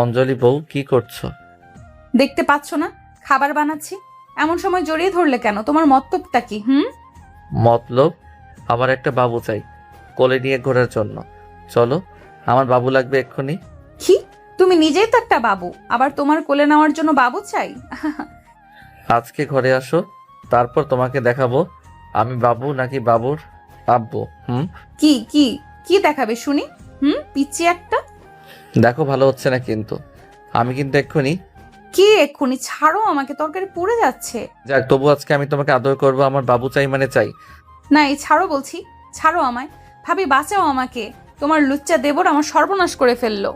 অঞ্জলি বউ, কি করছো? দেখতে পাচ্ছ না খাবার বানাচ্ছি? এমন সময় জড়িয়ে ধরলে কেন? তোমার মতলবটা কি? মতলব? আমার একটা বাবু চাই কোলে নিয়ে ঘোরার জন্য। চলো, আমার বাবু লাগবে এক্ষুনি। কি? তুমি নিজেই তো একটা বাবু, আবার তোমার কোলে নেওয়ার জন্য বাবু চাই? আজকে ঘরে আসো, তারপর তোমাকে দেখাবো আমি বাবু নাকি বাবুর আব্বু। কি কি কি দেখাবে শুনি? পিচ্ছি একটা। দেখো ভালো হচ্ছে না কিন্তু। আমি কিন্তু এক্ষুনি। কি এক্ষুনি? ছাড়ো আমাকে, তরকারি পুড়ে যাচ্ছে। যাক, তবু আজকে আমি তোমাকে আদর করবো। আমার বাবু চাই মানে চাই। না, এই ছাড়ো বলছি, ছাড়ো আমায়। ভাবি বাঁচাও আমাকে, তোমার লুচ্চা দেবর আমার সর্বনাশ করে ফেললো।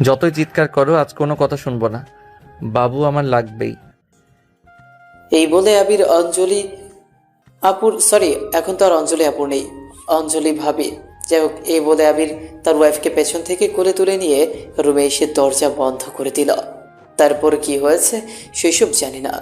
যতই চিৎকার করো, আজ কোনো কথা শুনবো না। বাবু আমার লাগবেই। এই বলে আবির অঞ্জলি আপুর এখন তো আর অঞ্জলি আপু নেই, অঞ্জলি ভাবি। যাই হোক, এই বলে আবির তার ওয়াইফকে পেছন থেকে কোলে তুলে নিয়ে রুমে এসে দরজা বন্ধ করে দিল। তারপর কি হয়েছে সেসব জানি না।